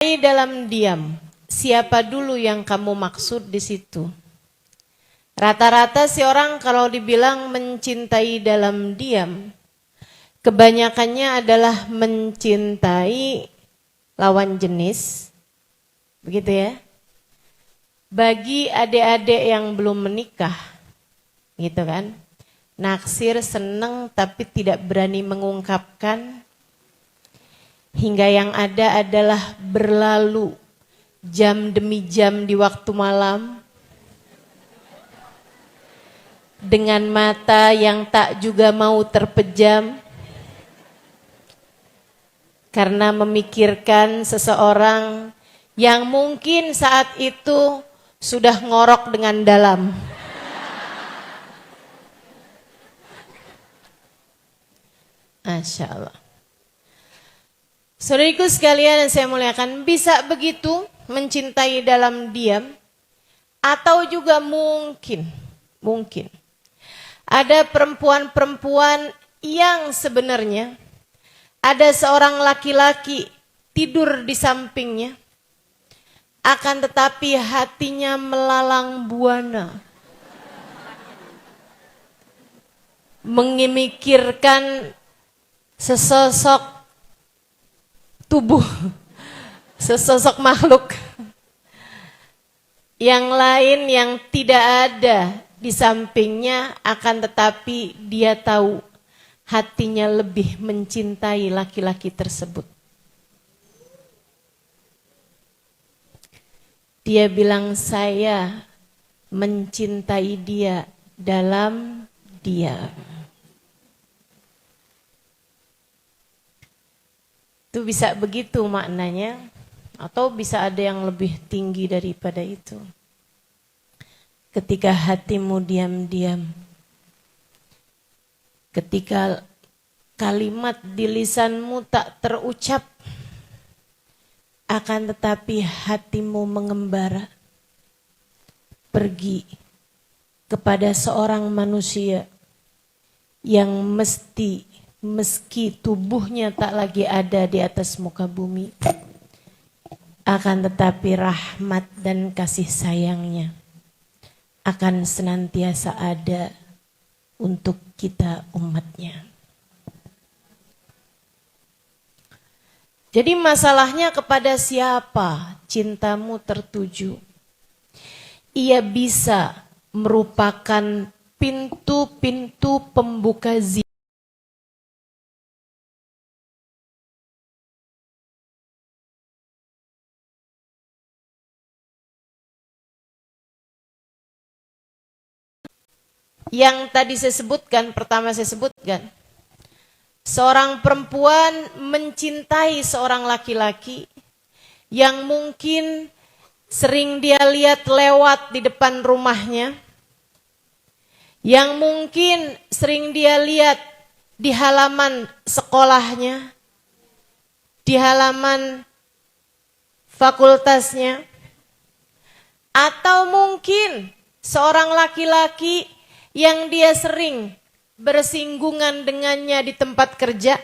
Dalam diam, siapa dulu yang kamu maksud di situ? Rata-rata si orang kalau dibilang mencintai dalam diam, kebanyakannya adalah mencintai lawan jenis, begitu ya. Bagi adik-adik yang belum menikah, gitu kan, naksir, seneng tapi tidak berani mengungkapkan. Hingga yang ada adalah berlalu jam demi jam di waktu malam dengan mata yang tak juga mau terpejam karena memikirkan seseorang yang mungkin saat itu sudah ngorok dengan dalam. Masya Allah. Saudariku sekalian yang saya muliakan, bisa begitu mencintai dalam diam, atau juga mungkin ada perempuan-perempuan yang sebenarnya ada seorang laki-laki tidur di sampingnya, akan tetapi hatinya melalang buana, memikirkan sesosok tubuh, sesosok makhluk yang lain yang tidak ada di sampingnya, akan tetapi dia tahu hatinya lebih mencintai laki-laki tersebut. Dia bilang, saya mencintai dia dalam diam. Itu bisa begitu maknanya, atau bisa ada yang lebih tinggi daripada itu. Ketika hatimu diam-diam, ketika kalimat di lisanmu tak terucap, akan tetapi hatimu mengembara pergi kepada seorang manusia yang meski tubuhnya tak lagi ada di atas muka bumi, akan tetapi rahmat dan kasih sayangnya akan senantiasa ada untuk kita umatnya. Jadi masalahnya kepada siapa cintamu tertuju? Ia bisa merupakan pintu-pintu pembuka zina yang tadi pertama saya sebutkan. Seorang perempuan mencintai seorang laki-laki yang mungkin sering dia lihat lewat di depan rumahnya, yang mungkin sering dia lihat di halaman sekolahnya, di halaman fakultasnya, atau mungkin seorang laki-laki yang dia sering bersinggungan dengannya di tempat kerja,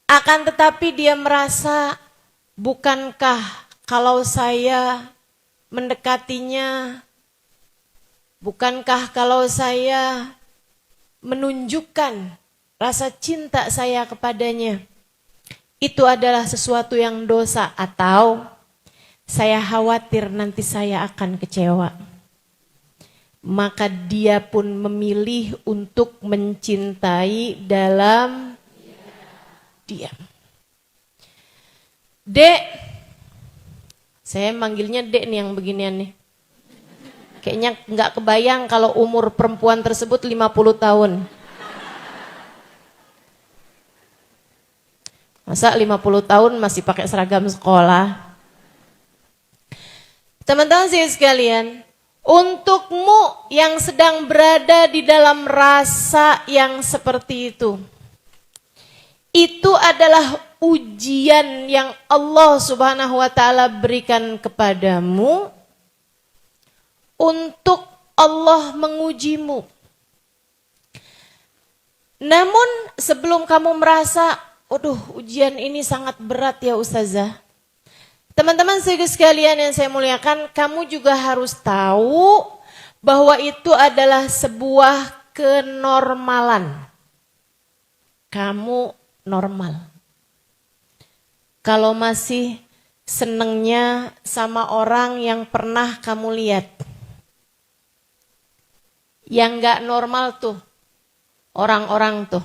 akan tetapi dia merasa, bukankah kalau saya mendekatinya, bukankah kalau saya menunjukkan rasa cinta saya kepadanya, itu adalah sesuatu yang dosa, atau saya khawatir nanti saya akan kecewa. Maka dia pun memilih untuk mencintai dalam diam. Dek, saya manggilnya Dek nih yang beginian nih. Kayaknya nggak kebayang kalau umur perempuan tersebut 50 tahun. Masa 50 tahun masih pakai seragam sekolah? Teman-teman saya sekalian, untukmu yang sedang berada di dalam rasa yang seperti itu adalah ujian yang Allah Subhanahu wa Ta'ala berikan kepadamu untuk Allah mengujimu. Namun sebelum kamu merasa Aduh, ujian ini sangat berat ya Ustazah. Teman-teman sekalian yang saya muliakan, kamu juga harus tahu bahwa itu adalah sebuah kenormalan. Kamu normal. Kalau masih senengnya sama orang yang pernah kamu lihat. Yang gak normal tuh, orang-orang tuh,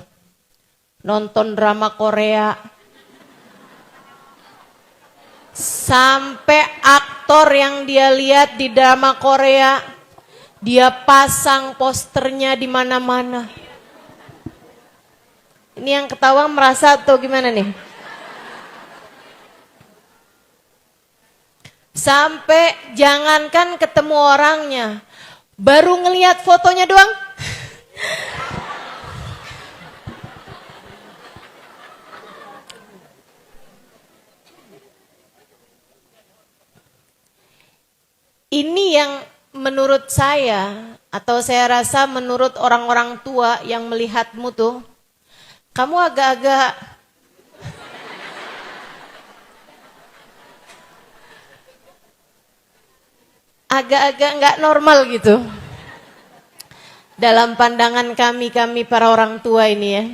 nonton drama Korea, sampai aktor yang dia lihat di drama Korea, dia pasang posternya di mana-mana. Ini yang ketawa merasa atau gimana nih? Sampai jangankan ketemu orangnya, baru ngelihat fotonya doang. Ini yang menurut saya, atau saya rasa menurut orang-orang tua yang melihatmu tuh, kamu agak-agak nggak normal gitu. Dalam pandangan kami para orang tua ini ya.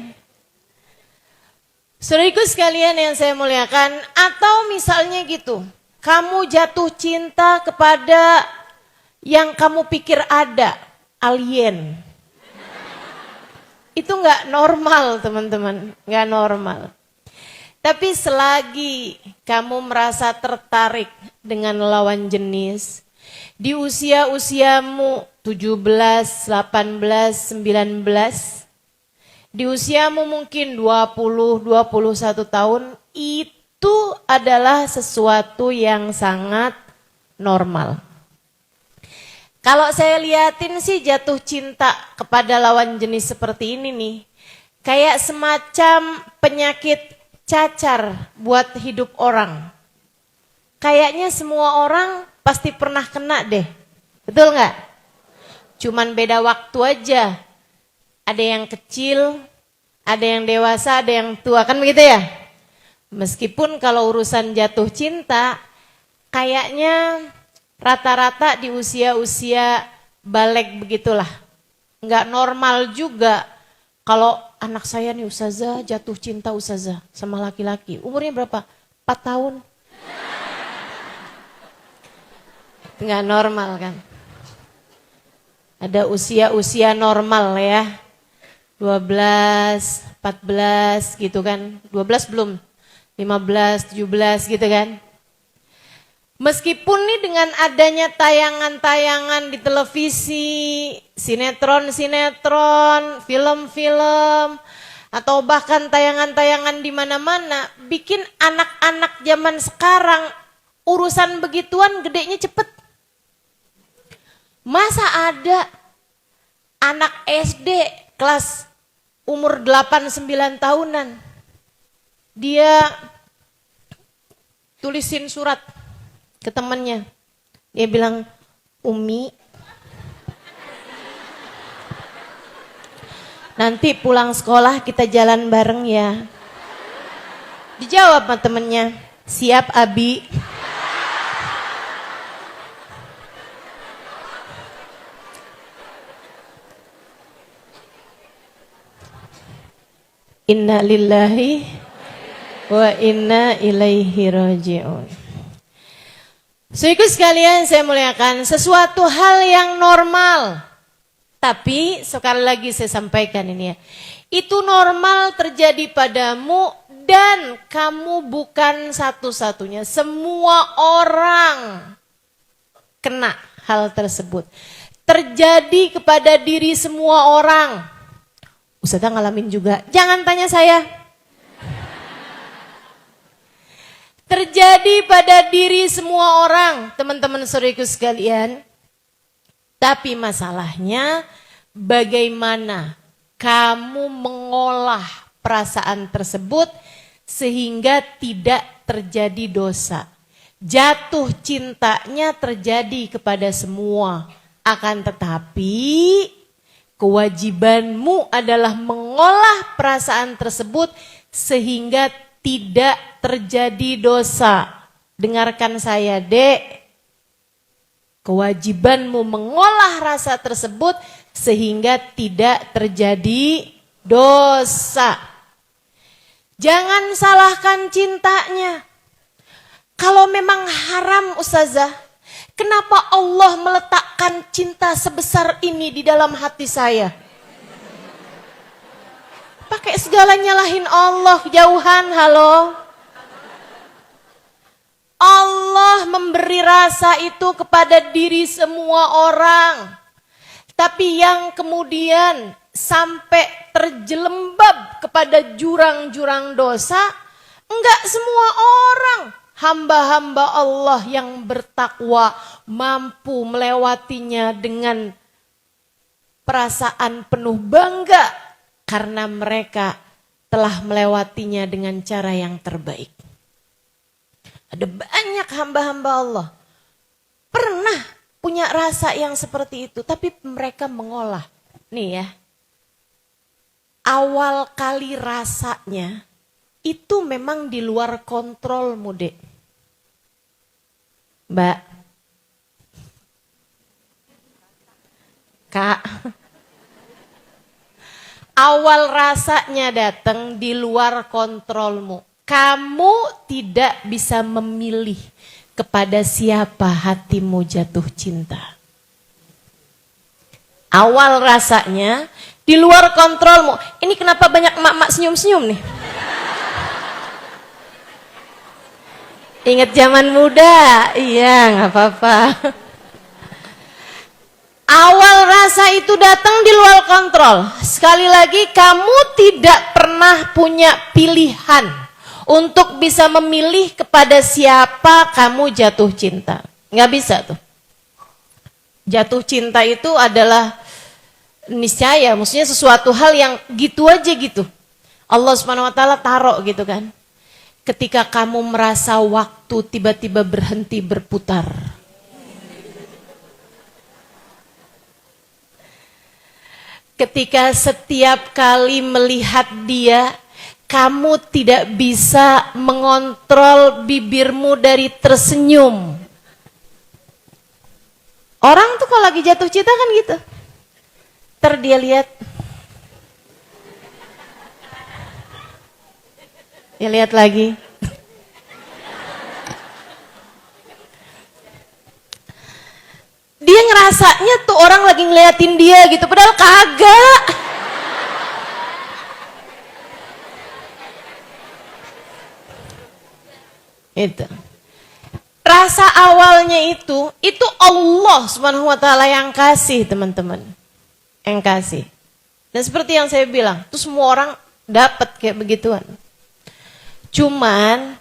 Saudariku sekalian yang saya muliakan, atau misalnya gitu, kamu jatuh cinta kepada yang kamu pikir ada, alien. Itu nggak normal teman-teman, nggak normal. Tapi selagi kamu merasa tertarik dengan lawan jenis, di usia-usiamu 17, 18, 19, di usiamu mungkin 20, 21 tahun, itu adalah sesuatu yang sangat normal. Kalau saya liatin sih jatuh cinta kepada lawan jenis seperti ini nih, kayak semacam penyakit cacar buat hidup orang. Kayaknya semua orang pasti pernah kena deh, betul nggak? Cuman beda waktu aja. Ada yang kecil, ada yang dewasa, ada yang tua, kan begitu ya? Meskipun kalau urusan jatuh cinta, kayaknya rata-rata di usia-usia balik begitulah. Nggak normal juga kalau anak saya nih Ustazah jatuh cinta Ustazah sama laki-laki. Umurnya berapa? 4 tahun. Nggak normal kan? Ada usia-usia normal ya. 12, 14 gitu kan. 12 belum. 15, 17 gitu kan. Meskipun nih dengan adanya tayangan-tayangan di televisi, sinetron-sinetron, film-film, atau bahkan tayangan-tayangan di mana-mana, bikin anak-anak zaman sekarang urusan begituan gedenya cepet. Masa ada anak SD kelas umur 8-9 tahunan, dia tulisin surat ke temannya. Dia bilang, Umi, nanti pulang sekolah kita jalan bareng ya. Dijawab sama temennya, siap Abi. Inna lillahi wa inna ilaihi raji'un. Saudaraku sekalian saya muliakan, sesuatu hal yang normal. Tapi sekali lagi saya sampaikan ini ya. Itu normal terjadi padamu dan kamu bukan satu-satunya. Semua orang kena hal tersebut. Terjadi kepada diri semua orang. Ustazah ngalamin juga. Jangan tanya saya. Terjadi pada diri semua orang, teman-teman saudariku sekalian. Tapi masalahnya bagaimana kamu mengolah perasaan tersebut sehingga tidak terjadi dosa. Jatuh cintanya terjadi kepada semua. Akan tetapi kewajibanmu adalah mengolah perasaan tersebut sehingga tidak terjadi dosa. Dengarkan saya, Dek. Kewajibanmu mengolah rasa tersebut sehingga tidak terjadi dosa. Jangan salahkan cintanya. Kalau memang haram, Ustazah, kenapa Allah meletakkan cinta sebesar ini di dalam hati saya? Pakai segala nyalahin Allah, jauhan, halo. Allah memberi rasa itu kepada diri semua orang. Tapi yang kemudian sampai terjelembab kepada jurang-jurang dosa, enggak semua orang. Hamba-hamba Allah yang bertakwa mampu melewatinya dengan perasaan penuh bangga. Karena mereka telah melewatinya dengan cara yang terbaik. Ada banyak hamba-hamba Allah pernah punya rasa yang seperti itu, tapi mereka mengolah. Nih ya, awal kali rasanya itu memang di luar kontrolmu, Dek. Mbak, Kak, awal rasanya datang di luar kontrolmu. Kamu tidak bisa memilih kepada siapa hatimu jatuh cinta. Awal rasanya di luar kontrolmu. Ini kenapa banyak emak-emak senyum-senyum nih? Ingat zaman muda? Iya, nggak apa-apa. Awal rasa itu datang di luar kontrol. Sekali lagi, kamu tidak pernah punya pilihan untuk bisa memilih kepada siapa kamu jatuh cinta. Nggak bisa tuh. Jatuh cinta itu adalah niscaya, maksudnya sesuatu hal yang gitu aja gitu. Allah Subhanahu wa taala taruh gitu kan. Ketika kamu merasa waktu tiba-tiba berhenti berputar. Ketika setiap kali melihat dia, kamu tidak bisa mengontrol bibirmu dari tersenyum. Orang tuh kalau lagi jatuh cinta kan gitu. Ntar dia lihat. Dia lihat lagi. Dia ngerasanya tuh orang lagi ngeliatin dia gitu, padahal kagak. Itu. Rasa awalnya itu Allah Subhanahu wa taala yang kasih, teman-teman. Yang kasih. Dan seperti yang saya bilang, tuh semua orang dapat kayak begituan. Cuman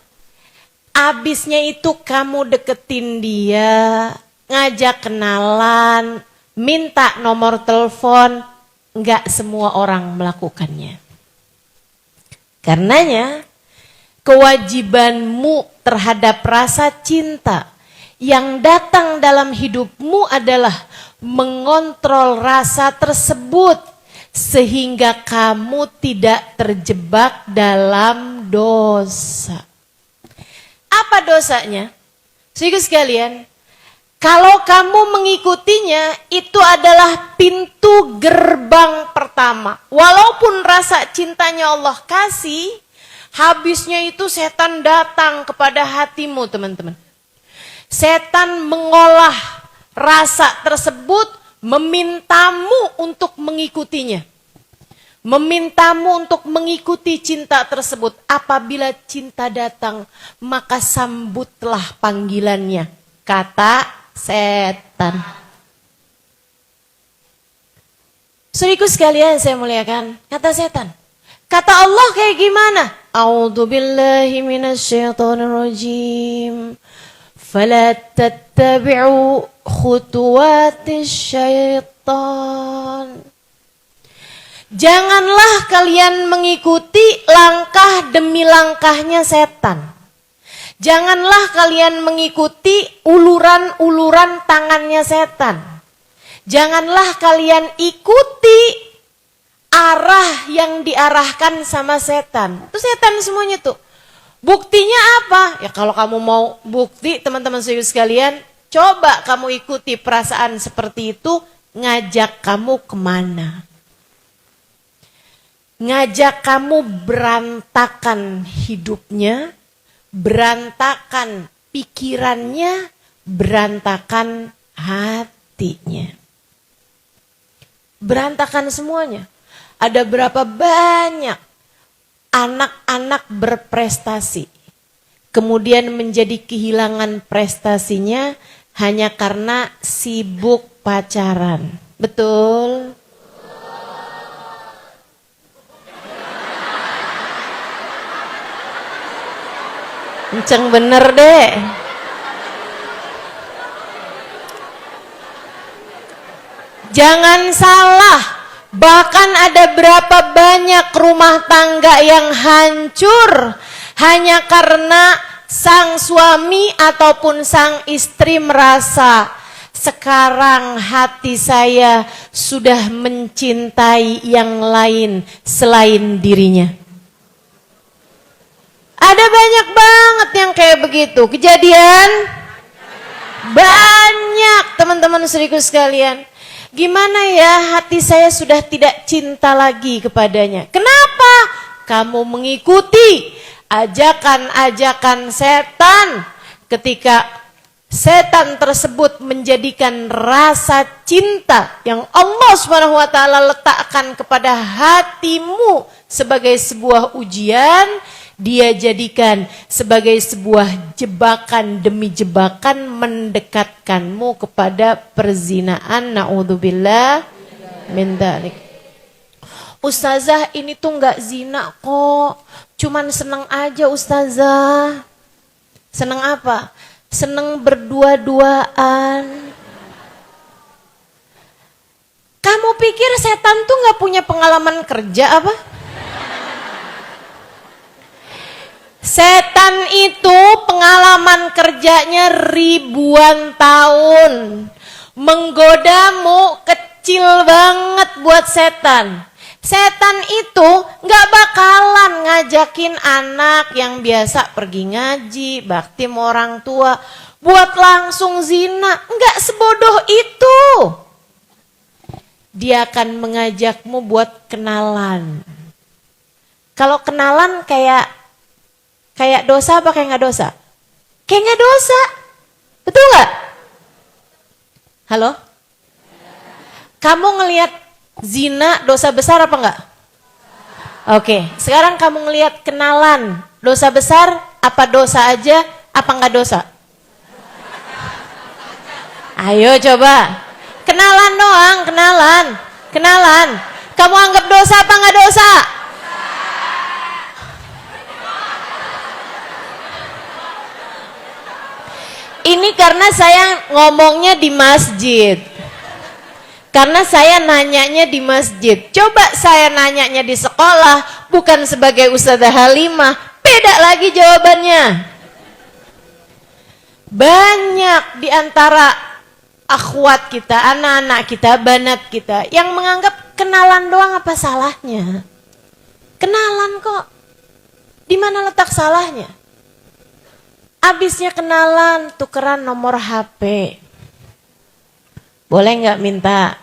abisnya itu kamu deketin dia, ngajak kenalan, minta nomor telepon, enggak semua orang melakukannya. Karenanya kewajibanmu terhadap rasa cinta yang datang dalam hidupmu adalah mengontrol rasa tersebut sehingga kamu tidak terjebak dalam dosa. Apa dosanya? Saudara sekalian, kalau kamu mengikutinya, itu adalah pintu gerbang pertama. Walaupun rasa cintanya Allah kasih, habisnya itu setan datang kepada hatimu, teman-teman. Setan mengolah rasa tersebut, memintamu untuk mengikutinya. Memintamu untuk mengikuti cinta tersebut. Apabila cinta datang, maka sambutlah panggilannya. Kata setan. Saudaraku sekalian saya muliakan, kata setan. Kata Allah kayak gimana? A'udzubillahi minasyaitonirrajim. Fala tattabi'u khutuwatis syaitan. Janganlah kalian mengikuti langkah demi langkahnya setan. Janganlah kalian mengikuti uluran-uluran tangannya setan. Janganlah kalian ikuti arah yang diarahkan sama setan. Itu setan semuanya tuh. Buktinya apa? Ya kalau kamu mau bukti teman-teman sekalian, coba kamu ikuti perasaan seperti itu, ngajak kamu kemana? Ngajak kamu berantakan hidupnya, berantakan pikirannya, berantakan hatinya. Berantakan semuanya. Ada berapa banyak anak-anak berprestasi, kemudian menjadi kehilangan prestasinya hanya karena sibuk pacaran. Betul? Kenceng bener deh. Jangan salah, bahkan ada berapa banyak rumah tangga yang hancur hanya karena sang suami ataupun sang istri merasa sekarang hati saya sudah mencintai yang lain selain dirinya. Ada banyak banget yang kayak begitu. Kejadian banyak teman-teman seriku sekalian. Gimana ya hati saya sudah tidak cinta lagi kepadanya. Kenapa? Kamu mengikuti ajakan-ajakan setan. Ketika setan tersebut menjadikan rasa cinta yang Allah SWT letakkan kepada hatimu sebagai sebuah ujian, dia jadikan sebagai sebuah jebakan demi jebakan mendekatkanmu kepada perzinaan. Na'udzubillah min dzalik. Ustazah, ini tuh nggak zina kok, cuman seneng aja ustazah. Seneng apa? Seneng berdua-duaan. Kamu pikir setan tuh nggak punya pengalaman kerja apa? Setan itu pengalaman kerjanya ribuan tahun. Menggodamu kecil banget buat setan. Setan itu gak bakalan ngajakin anak yang biasa pergi ngaji, bakti sama orang tua, buat langsung zina. Gak sebodoh itu. Dia akan mengajakmu buat kenalan. Kalau kenalan kayak dosa apa kayak nggak dosa? Kayak nggak dosa, betul nggak? Halo? Kamu ngelihat zina dosa besar apa nggak? Oke, sekarang kamu ngelihat kenalan dosa besar apa dosa aja apa nggak dosa? Ayo coba, kenalan doang, kenalan. Kamu anggap dosa apa nggak dosa? Ini karena saya ngomongnya di masjid. Karena saya nanyanya di masjid. Coba saya nanyanya di sekolah, bukan sebagai Ustazah Halimah, beda lagi jawabannya. Banyak di antara akhwat kita, anak-anak kita, banat kita yang menganggap kenalan doang apa salahnya? Kenalan kok. Di mana letak salahnya? Abisnya kenalan, tukeran nomor HP. Boleh nggak minta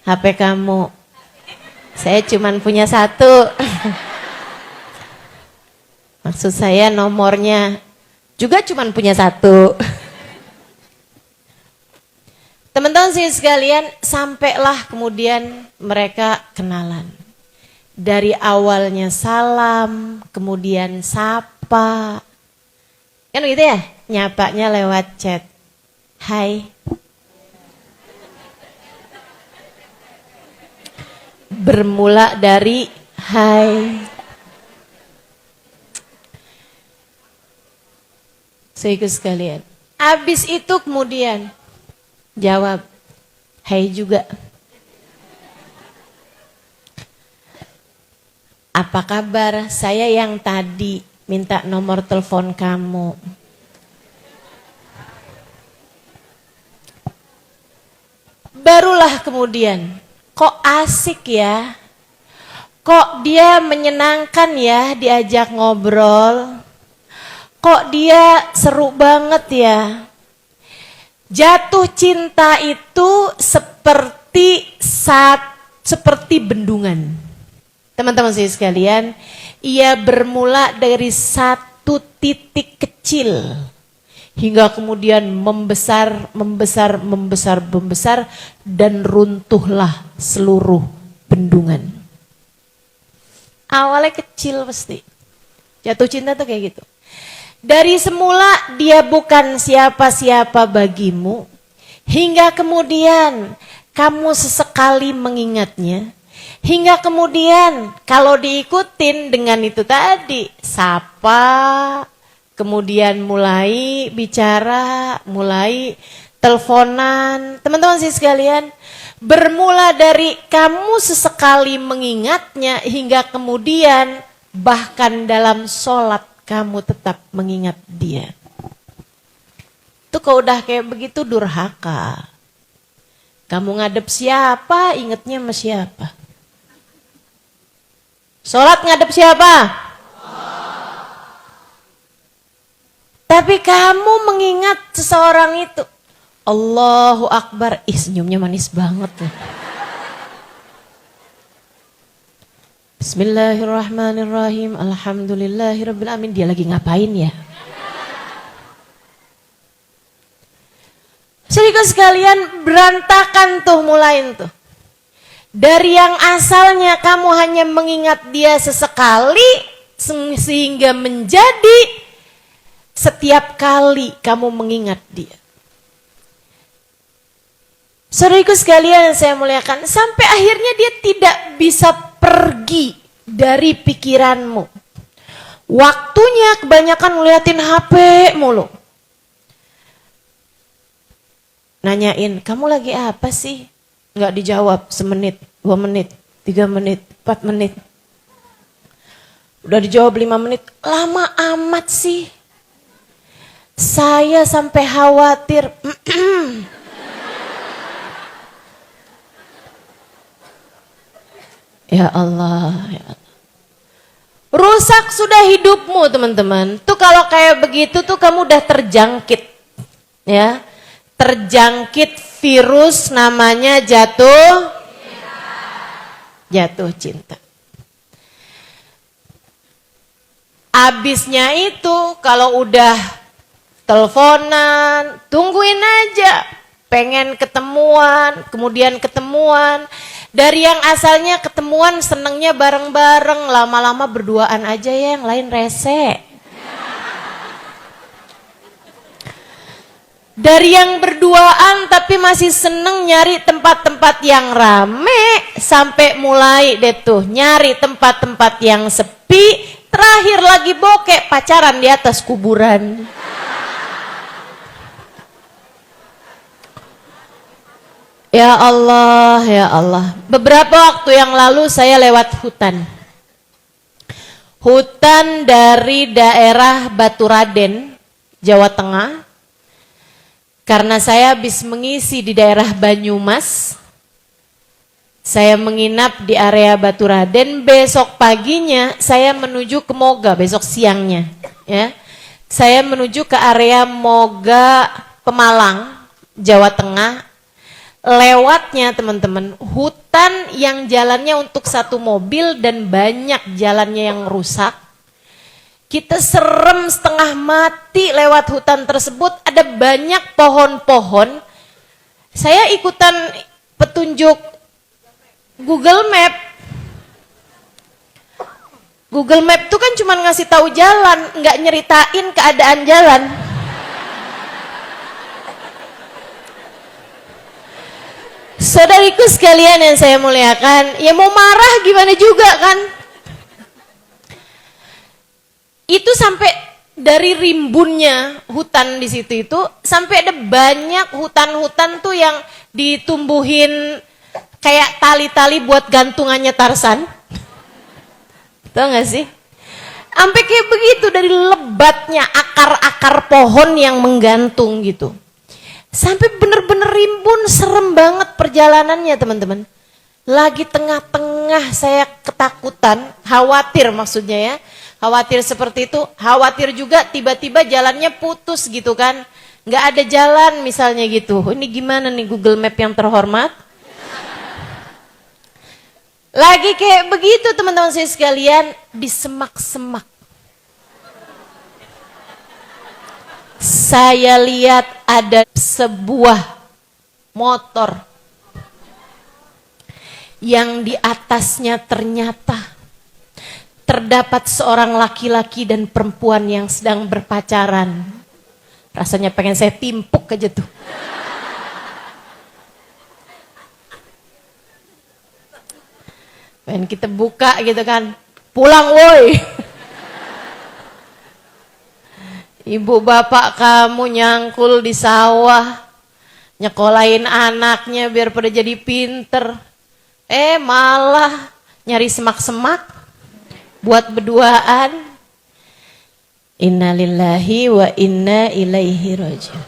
HP kamu? Saya cuman punya satu. Maksud saya nomornya juga cuman punya satu. Teman-teman sekalian, sampailah kemudian mereka kenalan. Dari awalnya salam, kemudian sapa. Kan gitu ya, nyapanya lewat chat. Hai. Bermula dari hai. Saudaraku sekalian, habis itu kemudian jawab, hai juga. Apa kabar? Saya yang tadi minta nomor telepon kamu. Barulah kemudian, kok asik ya Kok dia menyenangkan ya diajak ngobrol? Kok dia seru banget ya? Jatuh cinta itu seperti bendungan. Teman-teman saya sekalian, ia bermula dari satu titik kecil hingga kemudian membesar dan runtuhlah seluruh bendungan. Awalnya kecil pasti. Jatuh cinta tuh kayak gitu. Dari semula dia bukan siapa-siapa bagimu, hingga kemudian kamu sesekali mengingatnya, hingga kemudian kalau diikutin dengan itu tadi, sapa, kemudian mulai bicara, mulai teleponan. Teman-teman sih sekalian, bermula dari kamu sesekali mengingatnya, hingga kemudian bahkan dalam sholat kamu tetap mengingat dia. Itu kalau udah kayak begitu durhaka. Kamu ngadep siapa, ingetnya sama siapa? Sholat ngadep siapa? Tapi kamu mengingat seseorang itu. Allahu Akbar. Senyumnya manis banget loh. Bismillahirrahmanirrahim. Alhamdulillahirrabbilalamin. Dia lagi ngapain ya? Saudara sekalian, berantakan tuh mulai tuh. Dari yang asalnya kamu hanya mengingat dia sesekali, sehingga menjadi setiap kali kamu mengingat dia. Saudara sekalian yang saya muliakan, sampai akhirnya dia tidak bisa pergi dari pikiranmu. Waktunya kebanyakan ngeliatin HP mulu. Nanyain, kamu lagi apa sih? Nggak dijawab, semenit, 2 menit, 3 menit, 4 menit. Udah dijawab 5 menit, lama amat sih. Saya sampai khawatir. Ya Allah, ya Allah. Rusak sudah hidupmu teman-teman. Tuh kalau kayak begitu tuh kamu udah terjangkit. Ya. Terjangkit virus namanya jatuh cinta. Abisnya itu kalau udah teleponan, tungguin aja. Pengen ketemuan, kemudian ketemuan. Dari yang asalnya ketemuan senengnya bareng-bareng, lama-lama berduaan aja ya, yang lain rese. Dari yang berduaan tapi masih seneng nyari tempat-tempat yang rame, sampai mulai deh tuh nyari tempat-tempat yang sepi, terakhir lagi bokek, pacaran di atas kuburan. Ya Allah, ya Allah. Beberapa waktu yang lalu saya lewat hutan. Hutan dari daerah Baturaden, Jawa Tengah. Karena saya habis mengisi di daerah Banyumas. Saya menginap di area Baturaden, besok paginya saya menuju ke Moga, besok siangnya. Ya. Saya menuju ke area Moga, Pemalang, Jawa Tengah. Lewatnya teman-teman, hutan yang jalannya untuk satu mobil dan banyak jalannya yang rusak. Kita serem setengah mati lewat hutan tersebut, ada banyak pohon-pohon. Saya ikutan petunjuk Google Map. Google Map itu kan cuma ngasih tahu jalan, nggak nyeritain keadaan jalan. Saudariku sekalian yang saya muliakan, ya mau marah gimana juga kan? Itu sampai dari rimbunnya hutan di situ itu, sampai ada banyak hutan-hutan tuh yang ditumbuhin kayak tali-tali buat gantungannya Tarsan. Tahu nggak sih? Sampai kayak begitu, dari lebatnya akar-akar pohon yang menggantung gitu. Sampai bener-bener rimbun, serem banget perjalanannya teman-teman. Lagi tengah-tengah tengah saya ketakutan, khawatir maksudnya ya. Khawatir seperti itu, khawatir juga tiba-tiba jalannya putus gitu kan. Nggak ada jalan misalnya gitu. Ini gimana nih Google Map yang terhormat? Lagi kayak begitu teman-teman saya sekalian, di semak-semak. Saya lihat ada sebuah motor yang di atasnya ternyata terdapat seorang laki-laki dan perempuan yang sedang berpacaran. Rasanya pengen saya timpuk aja tuh. Pengen kita buka gitu kan. Pulang woi. Ibu bapak kamu nyangkul di sawah. Nyekolahin anaknya biar pada jadi pinter. Malah nyari semak-semak. Buat berduaan. Innalillahi wa inna ilaihi raji'un.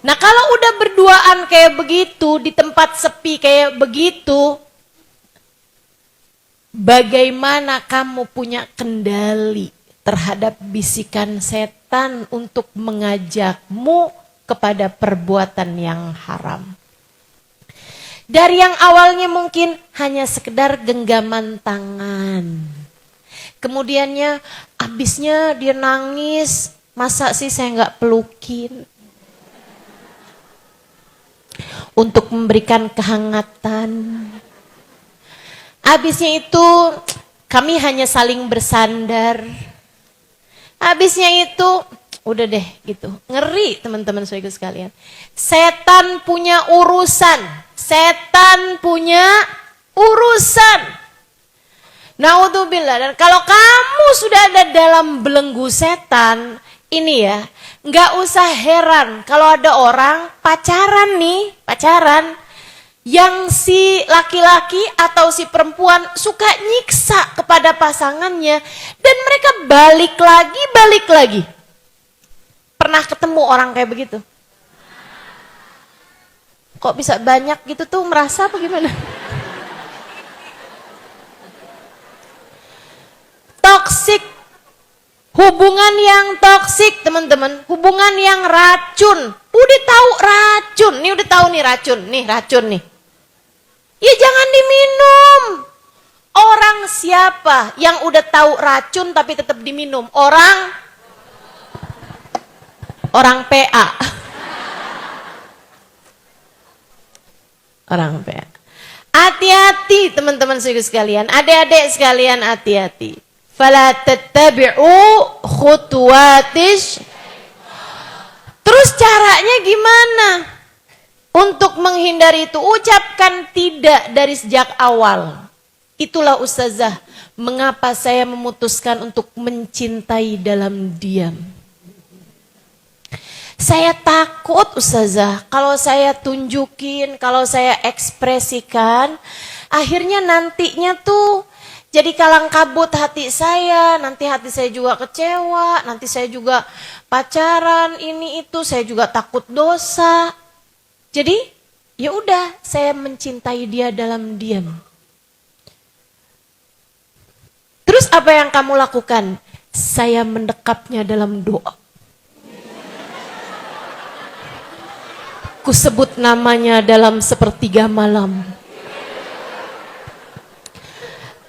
Nah kalau udah berduaan kayak begitu, di tempat sepi kayak begitu, bagaimana kamu punya kendali terhadap bisikan setan untuk mengajakmu kepada perbuatan yang haram? Dari yang awalnya mungkin hanya sekedar genggaman tangan. Kemudiannya abisnya dia nangis, masa sih saya nggak pelukin? Untuk memberikan kehangatan. Habisnya itu kami hanya saling bersandar. Habisnya itu udah deh gitu. Ngeri teman-teman saudara sekalian. Setan punya urusan. Setan punya urusan. Naudzubillah. Dan kalau kamu sudah ada dalam belenggu setan, ini ya, nggak usah heran kalau ada orang pacaran nih, pacaran. Yang si laki-laki atau si perempuan suka nyiksa kepada pasangannya. Dan mereka balik lagi. Pernah ketemu orang kayak begitu? Kok bisa banyak gitu tuh, merasa apa gimana? Toksik. Hubungan yang toksik teman-teman. Hubungan yang racun. Udah tahu racun. Nih udah tahu nih racun. Nih racun nih. Ya jangan diminum. Orang siapa yang udah tahu racun tapi tetap diminum? Orang PA. Orang PA. Hati-hati teman-teman sekalian. Adik-adik sekalian hati-hati. Fala tattabi'u khutuwatish. Terus caranya gimana? Untuk menghindari itu, ucapkan tidak dari sejak awal. Itulah ustazah, mengapa saya memutuskan untuk mencintai dalam diam. Saya takut ustazah, kalau saya tunjukin, kalau saya ekspresikan, akhirnya nantinya tuh jadi kalang kabut hati saya, nanti hati saya juga kecewa, nanti saya juga pacaran, ini itu, saya juga takut dosa. Jadi, ya udah, saya mencintai dia dalam diam. Terus apa yang kamu lakukan? Saya mendekapnya dalam doa. Kusebut namanya dalam sepertiga malam.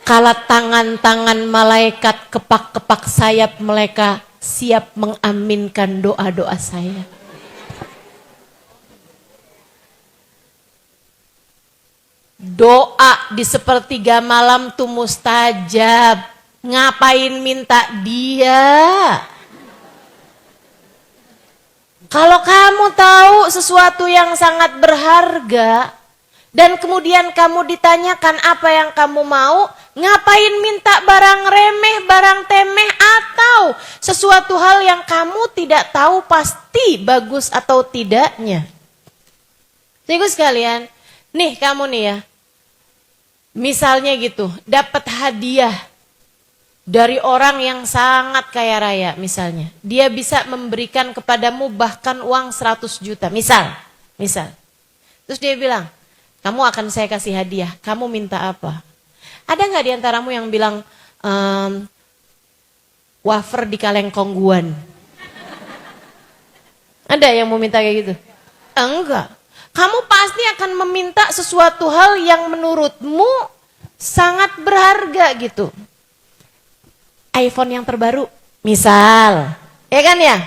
Kala tangan-tangan malaikat kepak-kepak sayap mereka siap mengaminkan doa-doa saya. Doa di sepertiga malam tuh mustajab. Ngapain minta dia? Kalau kamu tahu sesuatu yang sangat berharga dan kemudian kamu ditanyakan apa yang kamu mau, ngapain minta barang remeh, barang temeh, atau sesuatu hal yang kamu tidak tahu pasti bagus atau tidaknya. Jadi sekalian, nih kamu nih ya, misalnya gitu, dapat hadiah dari orang yang sangat kaya raya misalnya. Dia bisa memberikan kepadamu bahkan uang 100 juta, misal. Terus dia bilang, kamu akan saya kasih hadiah, kamu minta apa? Ada nggak di antaramu yang bilang wafer di kaleng kongguan? Ada yang mau minta kayak gitu? Enggak. Kamu pasti akan meminta sesuatu hal yang menurutmu sangat berharga gitu. iPhone yang terbaru, misal, ya kan ya?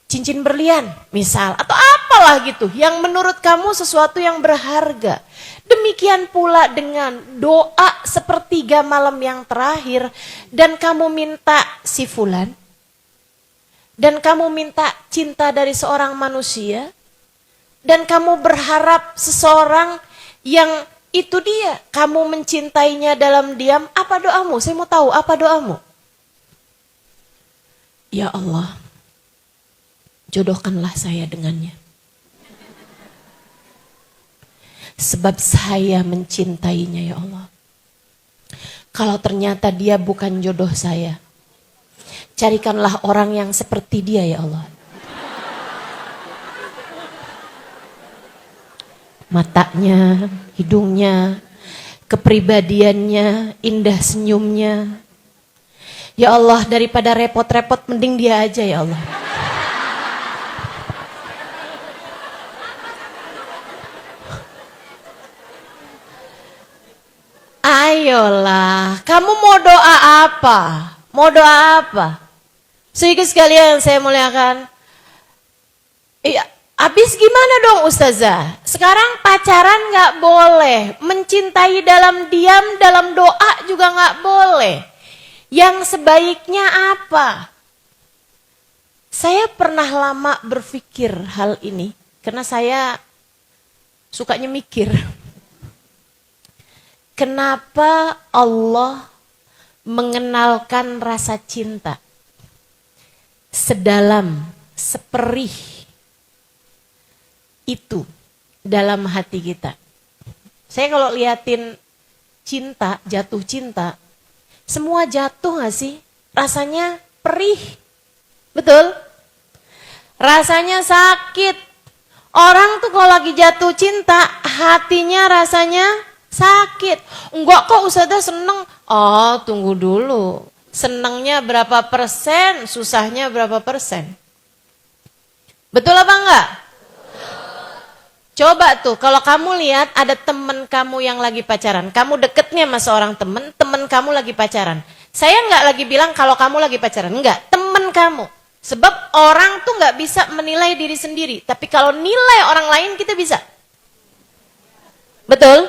Cincin berlian, misal, atau apalah gitu, yang menurut kamu sesuatu yang berharga. Demikian pula dengan doa sepertiga malam yang terakhir, dan kamu minta si fulan, dan kamu minta cinta dari seorang manusia, dan kamu berharap seseorang yang itu dia, kamu mencintainya dalam diam. Apa doamu? Saya mau tahu apa doamu. Ya Allah, jodohkanlah saya dengannya. Sebab saya mencintainya ya Allah. Kalau ternyata dia bukan jodoh saya, carikanlah orang yang seperti dia ya Allah. Matanya, hidungnya, kepribadiannya, indah senyumnya. Ya Allah, daripada repot-repot mending dia aja ya Allah. Ayolah, kamu mau doa apa? Mau doa apa? Sedikit sekalian saya muliakan. Iya. Habis gimana dong Ustazah? Sekarang pacaran gak boleh. Mencintai dalam diam, dalam doa juga gak boleh. Yang sebaiknya apa? Saya pernah lama berpikir hal ini. Karena saya sukanya mikir. Kenapa Allah mengenalkan rasa cinta sedalam, seperih itu dalam hati kita. Saya kalau liatin cinta, jatuh cinta, semua jatuh gak sih? Rasanya perih, betul? Rasanya sakit. Orang tuh kalau lagi jatuh cinta, hatinya rasanya sakit. Enggak kok Ustazah seneng. Oh tunggu dulu, senengnya berapa persen, susahnya berapa persen? Betul apa enggak? Coba tuh, kalau kamu lihat ada temen kamu yang lagi pacaran, kamu deketnya sama seorang temen kamu lagi pacaran. Saya nggak lagi bilang kalau kamu lagi pacaran, enggak, temen kamu. Sebab orang tuh nggak bisa menilai diri sendiri, tapi kalau nilai orang lain kita bisa. Betul?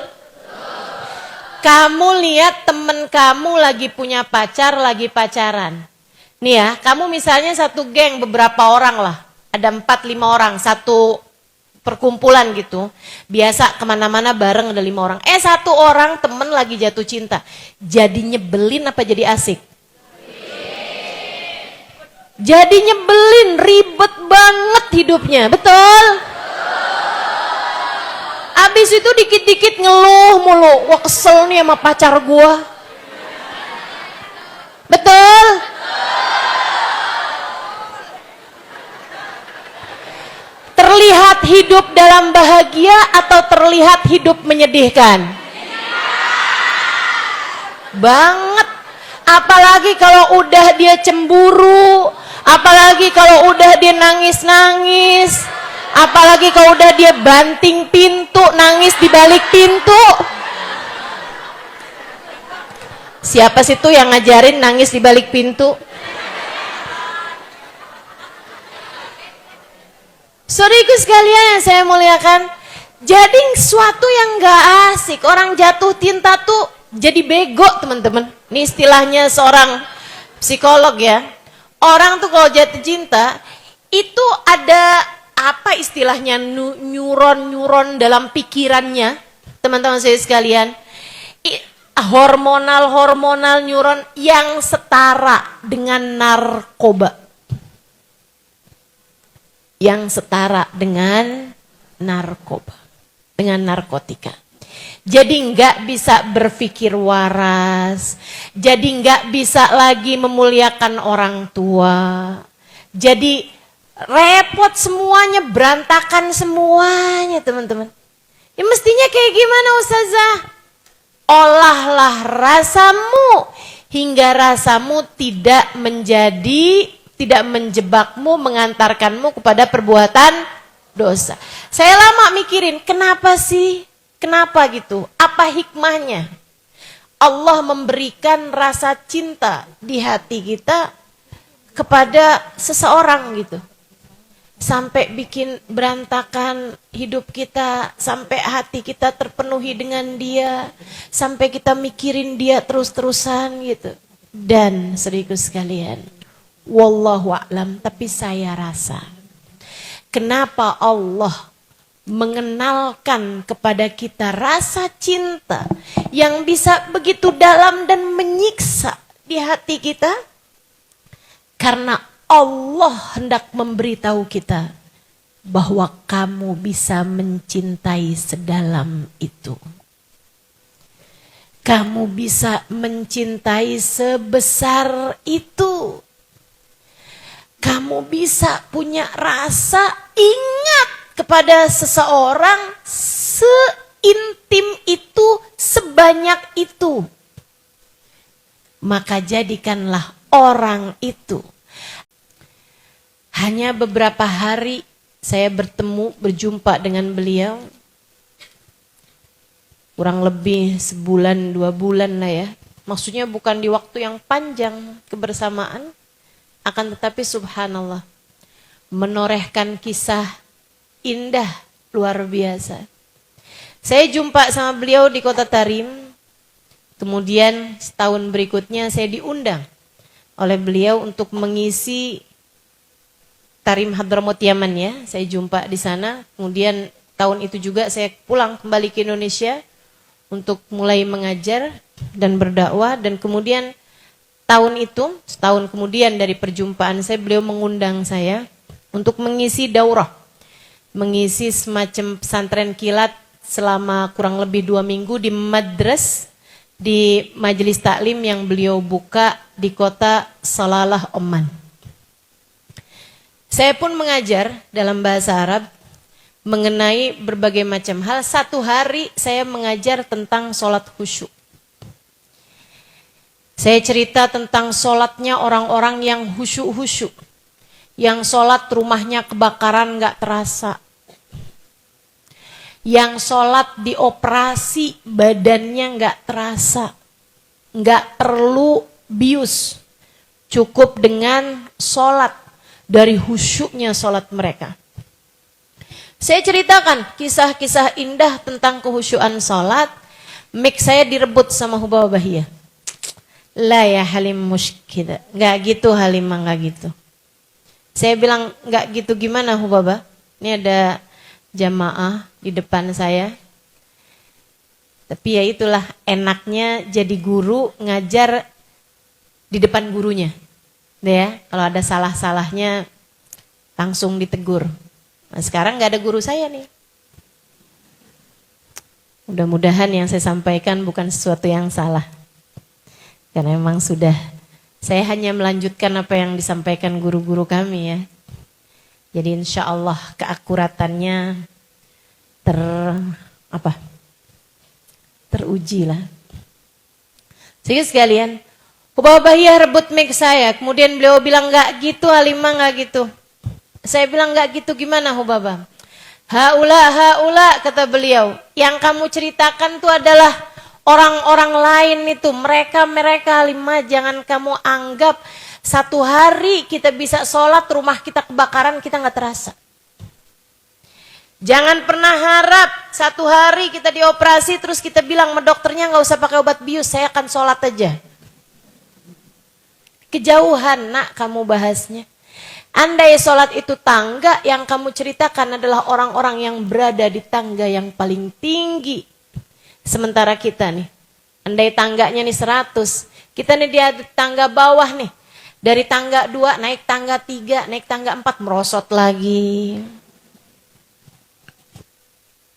Kamu lihat temen kamu lagi punya pacar, lagi pacaran. Nih ya, kamu misalnya satu geng beberapa orang lah, ada 4-5 orang, satu perkumpulan gitu, biasa kemana-mana bareng ada 5 orang. Satu orang temen lagi jatuh cinta, jadi nyebelin apa jadi asik? Jadi nyebelin, ribet banget hidupnya, betul? Abis itu dikit-dikit ngeluh mulu, wah kesel nih sama pacar gua, betul? Terlihat hidup dalam bahagia atau terlihat hidup menyedihkan? Banget. Apalagi kalau udah dia cemburu, apalagi kalau udah dia nangis-nangis, apalagi kalau udah dia banting pintu, nangis di balik pintu. Siapa sih tuh yang ngajarin nangis di balik pintu? Saudariku sekalian yang saya muliakan, jadi suatu yang gak asik. Orang jatuh cinta tuh jadi bego teman-teman. Ini istilahnya seorang psikolog ya. Orang tuh kalau jatuh cinta, itu ada apa istilahnya neuron dalam pikirannya. Teman-teman saya sekalian, hormonal neuron yang setara dengan narkoba. Yang setara dengan narkoba, dengan narkotika. Jadi nggak bisa berpikir waras, jadi nggak bisa lagi memuliakan orang tua, jadi repot semuanya, berantakan semuanya teman-teman. Ya mestinya kayak gimana Ustazah? Olahlah rasamu hingga rasamu tidak menjebakmu, mengantarkanmu kepada perbuatan dosa. Saya lama mikirin, kenapa sih? Kenapa gitu? Apa hikmahnya? Allah memberikan rasa cinta di hati kita kepada seseorang gitu. Sampai bikin berantakan hidup kita, sampai hati kita terpenuhi dengan dia, sampai kita mikirin dia terus-terusan gitu. Dan saudaraku sekalian, wallahu a'lam, tapi saya rasa kenapa Allah mengenalkan kepada kita rasa cinta yang bisa begitu dalam dan menyiksa di hati kita? Karena Allah hendak memberitahu kita bahwa kamu bisa mencintai sedalam itu. Kamu bisa mencintai sebesar itu. Kamu bisa punya rasa ingat kepada seseorang seintim itu, sebanyak itu. Maka jadikanlah orang itu. Hanya beberapa hari saya berjumpa dengan beliau. Kurang lebih sebulan, 2 bulan lah ya. Maksudnya bukan di waktu yang panjang kebersamaan. Akan tetapi subhanallah, menorehkan kisah indah luar biasa. Saya jumpa sama beliau di kota Tarim. Kemudian setahun berikutnya saya diundang oleh beliau untuk mengisi Tarim Hadramut Yaman ya. Saya jumpa di sana. Kemudian tahun itu juga saya pulang kembali ke Indonesia untuk mulai mengajar dan berdakwah. Dan kemudian tahun itu, setahun kemudian dari perjumpaan saya, beliau mengundang saya untuk mengisi daurah. Mengisi semacam pesantren kilat selama kurang lebih 2 minggu di madras, di majelis taklim yang beliau buka di kota Salalah, Oman. Saya pun mengajar dalam bahasa Arab mengenai berbagai macam hal. 1 hari saya mengajar tentang sholat khusyuk. Saya cerita tentang sholatnya orang-orang yang khusyuk-khusyuk. Yang sholat rumahnya kebakaran gak terasa. Yang sholat dioperasi badannya gak terasa. Gak perlu bius. Cukup dengan sholat. Dari khusyuknya sholat mereka. Saya ceritakan kisah-kisah indah tentang kehusyuan sholat. Mic saya direbut sama Hubaba Bahia. La ya Halim muskida. Gak gitu Halimah, gak gitu. Saya bilang gak gitu gimana Hubaba? Ini ada jamaah di depan saya. Tapi ya itulah enaknya jadi guru ngajar di depan gurunya. Ya, kalau ada salah-salahnya langsung ditegur. Nah, sekarang nggak ada guru saya nih. Mudah-mudahan yang saya sampaikan bukan sesuatu yang salah. Karena memang sudah, saya hanya melanjutkan apa yang disampaikan guru-guru kami ya. Jadi insya Allah keakuratannya teruji lah. Sehingga sekalian, Hubaba Bahia rebut mic saya, kemudian beliau bilang gak gitu Halimah, gak gitu. Saya bilang gak gitu gimana Hubaba? Haula, kata beliau, yang kamu ceritakan itu adalah orang-orang lain itu, mereka Halimah, jangan kamu anggap 1 hari kita bisa sholat, rumah kita kebakaran, kita gak terasa. Jangan pernah harap 1 hari kita dioperasi, terus kita bilang sama dokternya gak usah pakai obat bius, saya akan sholat aja. Kejauhan nak kamu bahasnya. Andai sholat itu tangga, yang kamu ceritakan adalah orang-orang yang berada di tangga yang paling tinggi. Sementara kita nih, andai tangganya nih 100, kita nih di tangga bawah nih. Dari tangga 2 naik tangga 3, naik tangga 4, merosot lagi.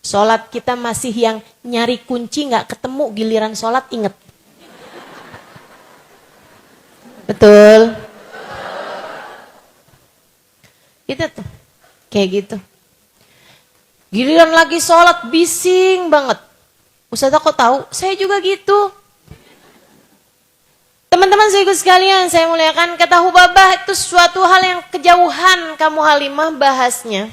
Sholat kita masih yang nyari kunci gak ketemu, giliran sholat inget. Betul. Kita tuh kayak gitu. Giliran lagi sholat bising banget. Ustazah kok tahu? Saya juga gitu. Teman-teman saya sekalian, saya muliakan, kata Hubabah itu suatu hal yang kejauhan kamu Halimah bahasnya.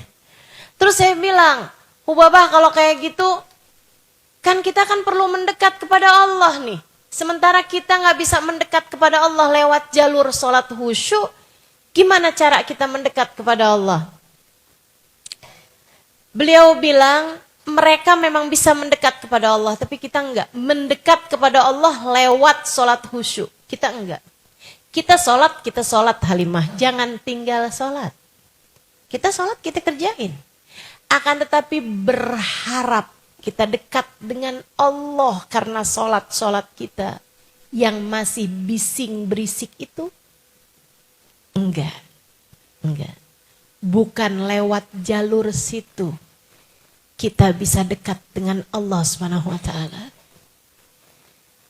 Terus saya bilang, Hubabah kalau kayak gitu, kan kita kan perlu mendekat kepada Allah nih. Sementara kita nggak bisa mendekat kepada Allah lewat jalur sholat khusyuk, gimana cara kita mendekat kepada Allah? Beliau bilang, mereka memang bisa mendekat kepada Allah, tapi kita enggak. Mendekat kepada Allah lewat sholat khusyuk. Kita enggak. Kita sholat Halimah. Jangan tinggal sholat. Kita sholat, kita kerjain. Akan tetapi berharap kita dekat dengan Allah karena sholat kita yang masih bising berisik itu. Enggak. Bukan lewat jalur situ kita bisa dekat dengan Allah Subhanahu wa taala.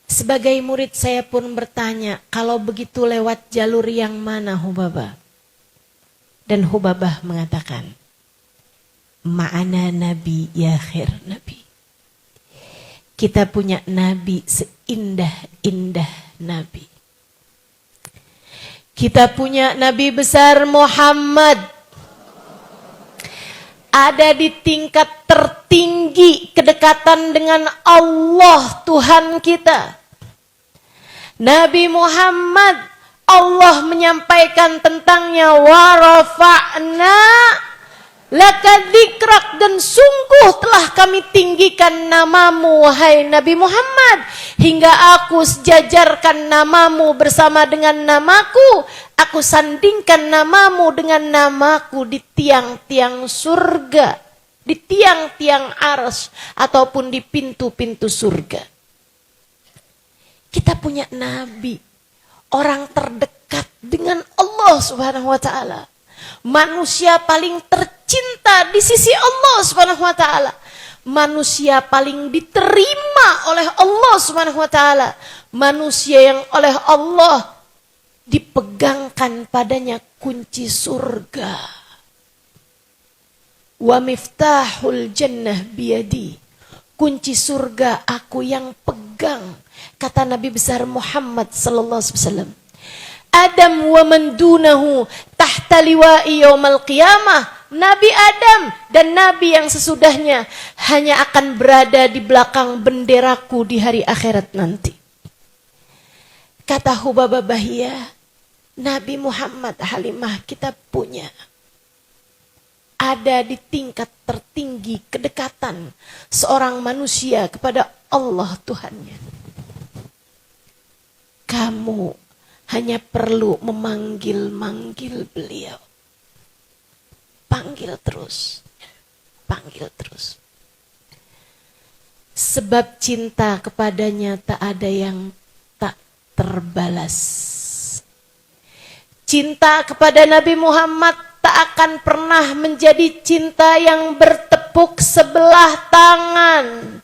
Sebagai murid saya pun bertanya, kalau begitu lewat jalur yang mana Hubabah? Dan Hubabah mengatakan, ma'ana nabi ya khair nabi. Kita punya nabi seindah-indah nabi. Kita punya nabi besar Muhammad. Ada di tingkat tertinggi kedekatan dengan Allah Tuhan kita. Nabi Muhammad, Allah menyampaikan tentangnya wa rafa'na laka dzikrak, dan sungguh telah kami tinggikan namamu wahai Nabi Muhammad, hingga aku sejajarkan namamu bersama dengan namaku, aku sandingkan namamu dengan namaku di tiang-tiang surga, di tiang-tiang arsy ataupun di pintu-pintu surga. Kita punya nabi, orang terdekat dengan Allah Subhanahu wa taala. Manusia paling tercinta di sisi Allah Subhanahu wa taala. Manusia paling diterima oleh Allah Subhanahu wa taala. Manusia yang oleh Allah dipegangkan padanya kunci surga. Wa miftahul jannah biyadi. Kunci surga aku yang pegang, kata Nabi besar Muhammad sallallahu alaihi wasallam. Adam wa man dunahu tahta liwa'i yaumal qiyamah. Nabi Adam dan nabi yang sesudahnya hanya akan berada di belakang benderaku di hari akhirat nanti. Kata Hubabah Bahiyah, Nabi Muhammad Halimah kita punya. Ada di tingkat tertinggi kedekatan seorang manusia kepada Allah Tuhannya. Kamu hanya perlu memanggil-manggil beliau. Panggil terus. Panggil terus. Sebab cinta kepadanya tak ada yang tak terbalas. Cinta kepada Nabi Muhammad tak akan pernah menjadi cinta yang bertepuk sebelah tangan.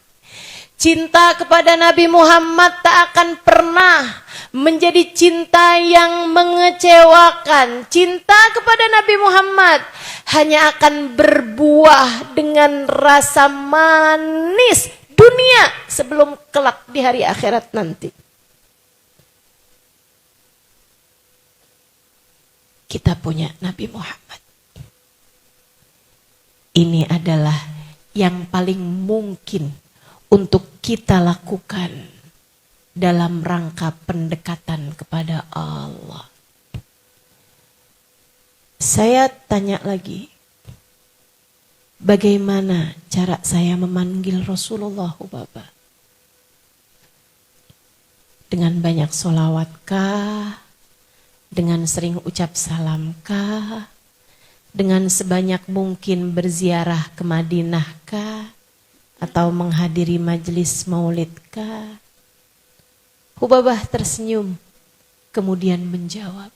Cinta kepada Nabi Muhammad tak akan pernah menjadi cinta yang mengecewakan. Cinta kepada Nabi Muhammad hanya akan berbuah dengan rasa manis dunia sebelum kelak di hari akhirat nanti. Kita punya Nabi Muhammad. Ini adalah yang paling mungkin untuk kita lakukan dalam rangka pendekatan kepada Allah. Saya tanya lagi, bagaimana cara saya memanggil Rasulullah Hubabah? Dengan banyak sholawatkah? Dengan sering ucap salamkah? Dengan sebanyak mungkin berziarah ke Madinahkah? Atau menghadiri majelis maulidkah? Hubabah tersenyum, kemudian menjawab,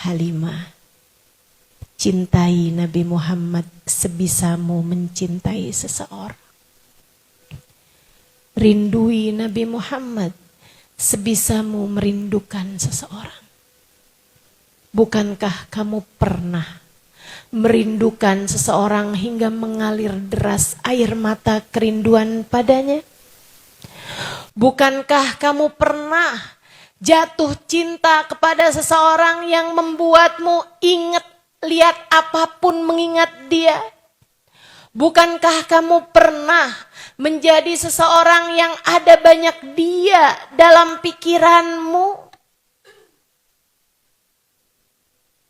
Halimah, cintai Nabi Muhammad sebisamu mencintai seseorang. Rindui Nabi Muhammad sebisamu merindukan seseorang. Bukankah kamu pernah merindukan seseorang hingga mengalir deras air mata kerinduan padanya? Bukankah kamu pernah jatuh cinta kepada seseorang yang membuatmu ingat lihat apapun mengingat dia? Bukankah kamu pernah menjadi seseorang yang ada banyak dia dalam pikiranmu?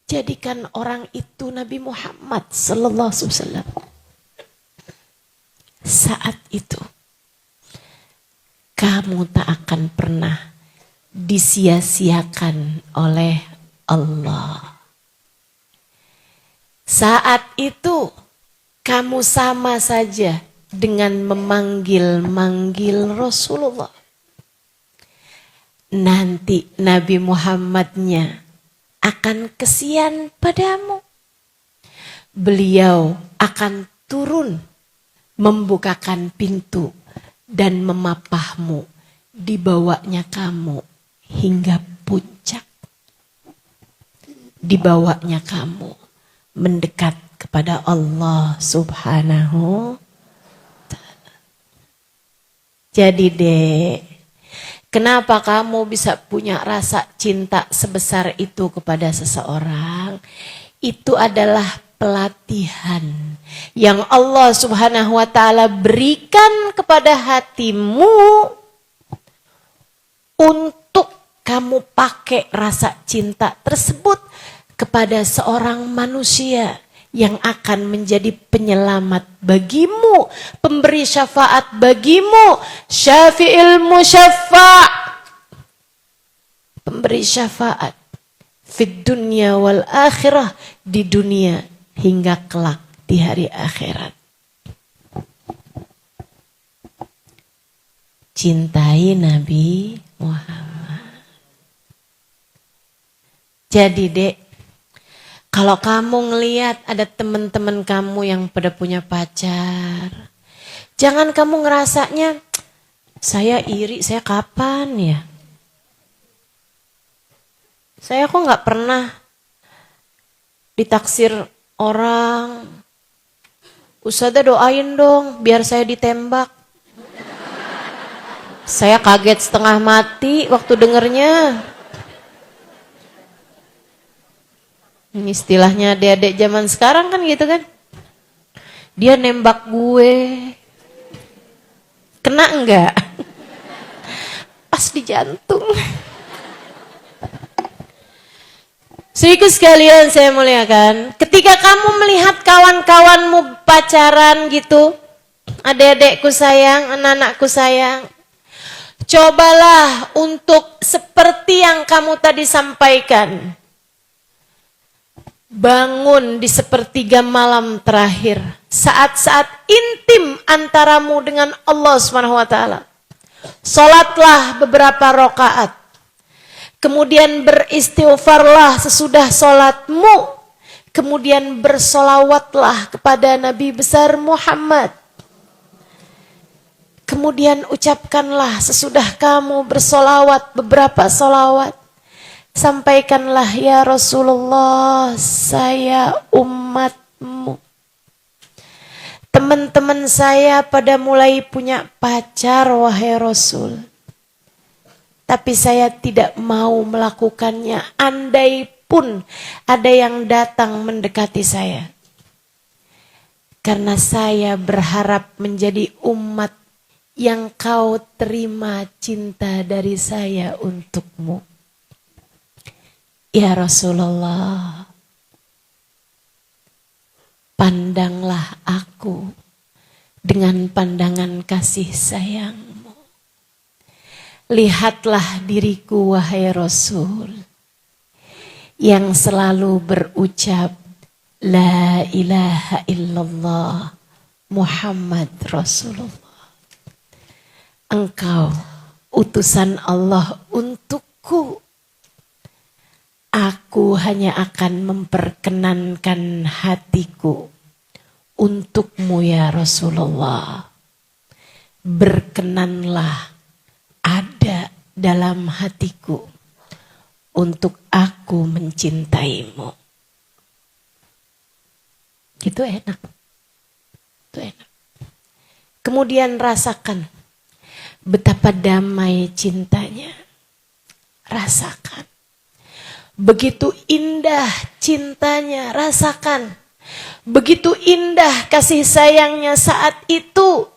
Jadikan orang itu Nabi Muhammad sallallahu alaihi wasallam. Saat itu kamu tak akan pernah disia-siakan oleh Allah. Saat itu kamu sama saja dengan memanggil-manggil Rasulullah. Nanti Nabi Muhammadnya akan kesian padamu. Beliau akan turun, membukakan pintu dan memapahmu, dibawanya kamu hingga puncak. Dibawanya kamu mendekat kepada Allah Subhanahu Ta'ala. Jadi dek, kenapa kamu bisa punya rasa cinta sebesar itu kepada seseorang? Itu adalah pelatihan yang Allah Subhanahu wa Ta'ala berikan kepada hatimu untuk kamu pakai rasa cinta tersebut kepada seorang manusia yang akan menjadi penyelamat bagimu, pemberi syafaat bagimu, syafi'il musyaffa', pemberi syafaat fid dunya wal akhirah, di dunia hingga kelak di hari akhirat. Cintai Nabi Muhammad. Jadi dek, kalau kamu ngelihat ada teman-teman kamu yang pada punya pacar, jangan kamu ngerasanya, saya iri, saya kapan ya? Saya kok nggak pernah ditaksir orang. Ustazah doain dong biar saya ditembak. Saya kaget setengah mati waktu dengernya. Ini istilahnya adik-adik zaman sekarang kan gitu kan. Dia nembak gue. Kena enggak? Pas di jantung. Saudaraku sekalian saya muliakan, ketika kamu melihat kawan-kawanmu pacaran gitu, adik-adikku sayang, anak-anakku sayang, cobalah untuk seperti yang kamu tadi sampaikan. Bangun di sepertiga malam terakhir, saat-saat intim antaramu dengan Allah SWT. Salatlah beberapa rakaat. Kemudian beristighfarlah sesudah sholatmu. Kemudian bersolawatlah kepada Nabi besar Muhammad. Kemudian ucapkanlah sesudah kamu bersolawat beberapa solawat. Sampaikanlah, ya Rasulullah, saya umatmu. Teman-teman saya pada mulai punya pacar, wahai Rasul. Tapi saya tidak mau melakukannya, andai pun ada yang datang mendekati saya. Karena saya berharap menjadi umat yang kau terima cinta dari saya untukmu. Ya Rasulullah, pandanglah aku dengan pandangan kasih sayang. Lihatlah diriku, wahai Rasul, yang selalu berucap La ilaha illallah Muhammad Rasulullah. Engkau utusan Allah untukku. Aku hanya akan memperkenankan hatiku untukmu, ya Rasulullah. Berkenanlah ada dalam hatiku untuk aku mencintaimu. Itu enak. Itu enak. Kemudian rasakan betapa damai cintanya. Rasakan. Begitu indah cintanya, rasakan. Begitu indah kasih sayangnya saat itu.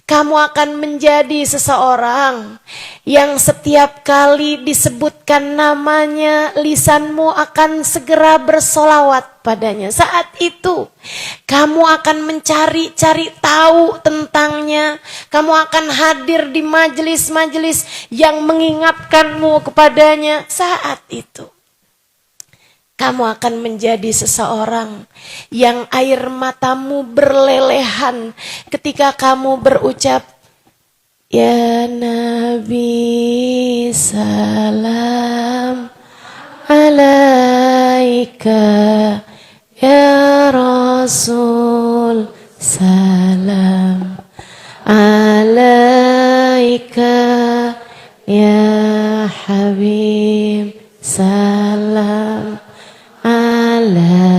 Kamu akan menjadi seseorang yang setiap kali disebutkan namanya, lisanmu akan segera bersolawat padanya. Saat itu, kamu akan mencari-cari tahu tentangnya. Kamu akan hadir di majelis-majelis yang mengingatkanmu kepadanya. Saat itu, kamu akan menjadi seseorang yang air matamu berlelehan ketika kamu berucap, Ya Nabi salam alaika, Ya Rasul salam alaika, Ya Habib salam alaika,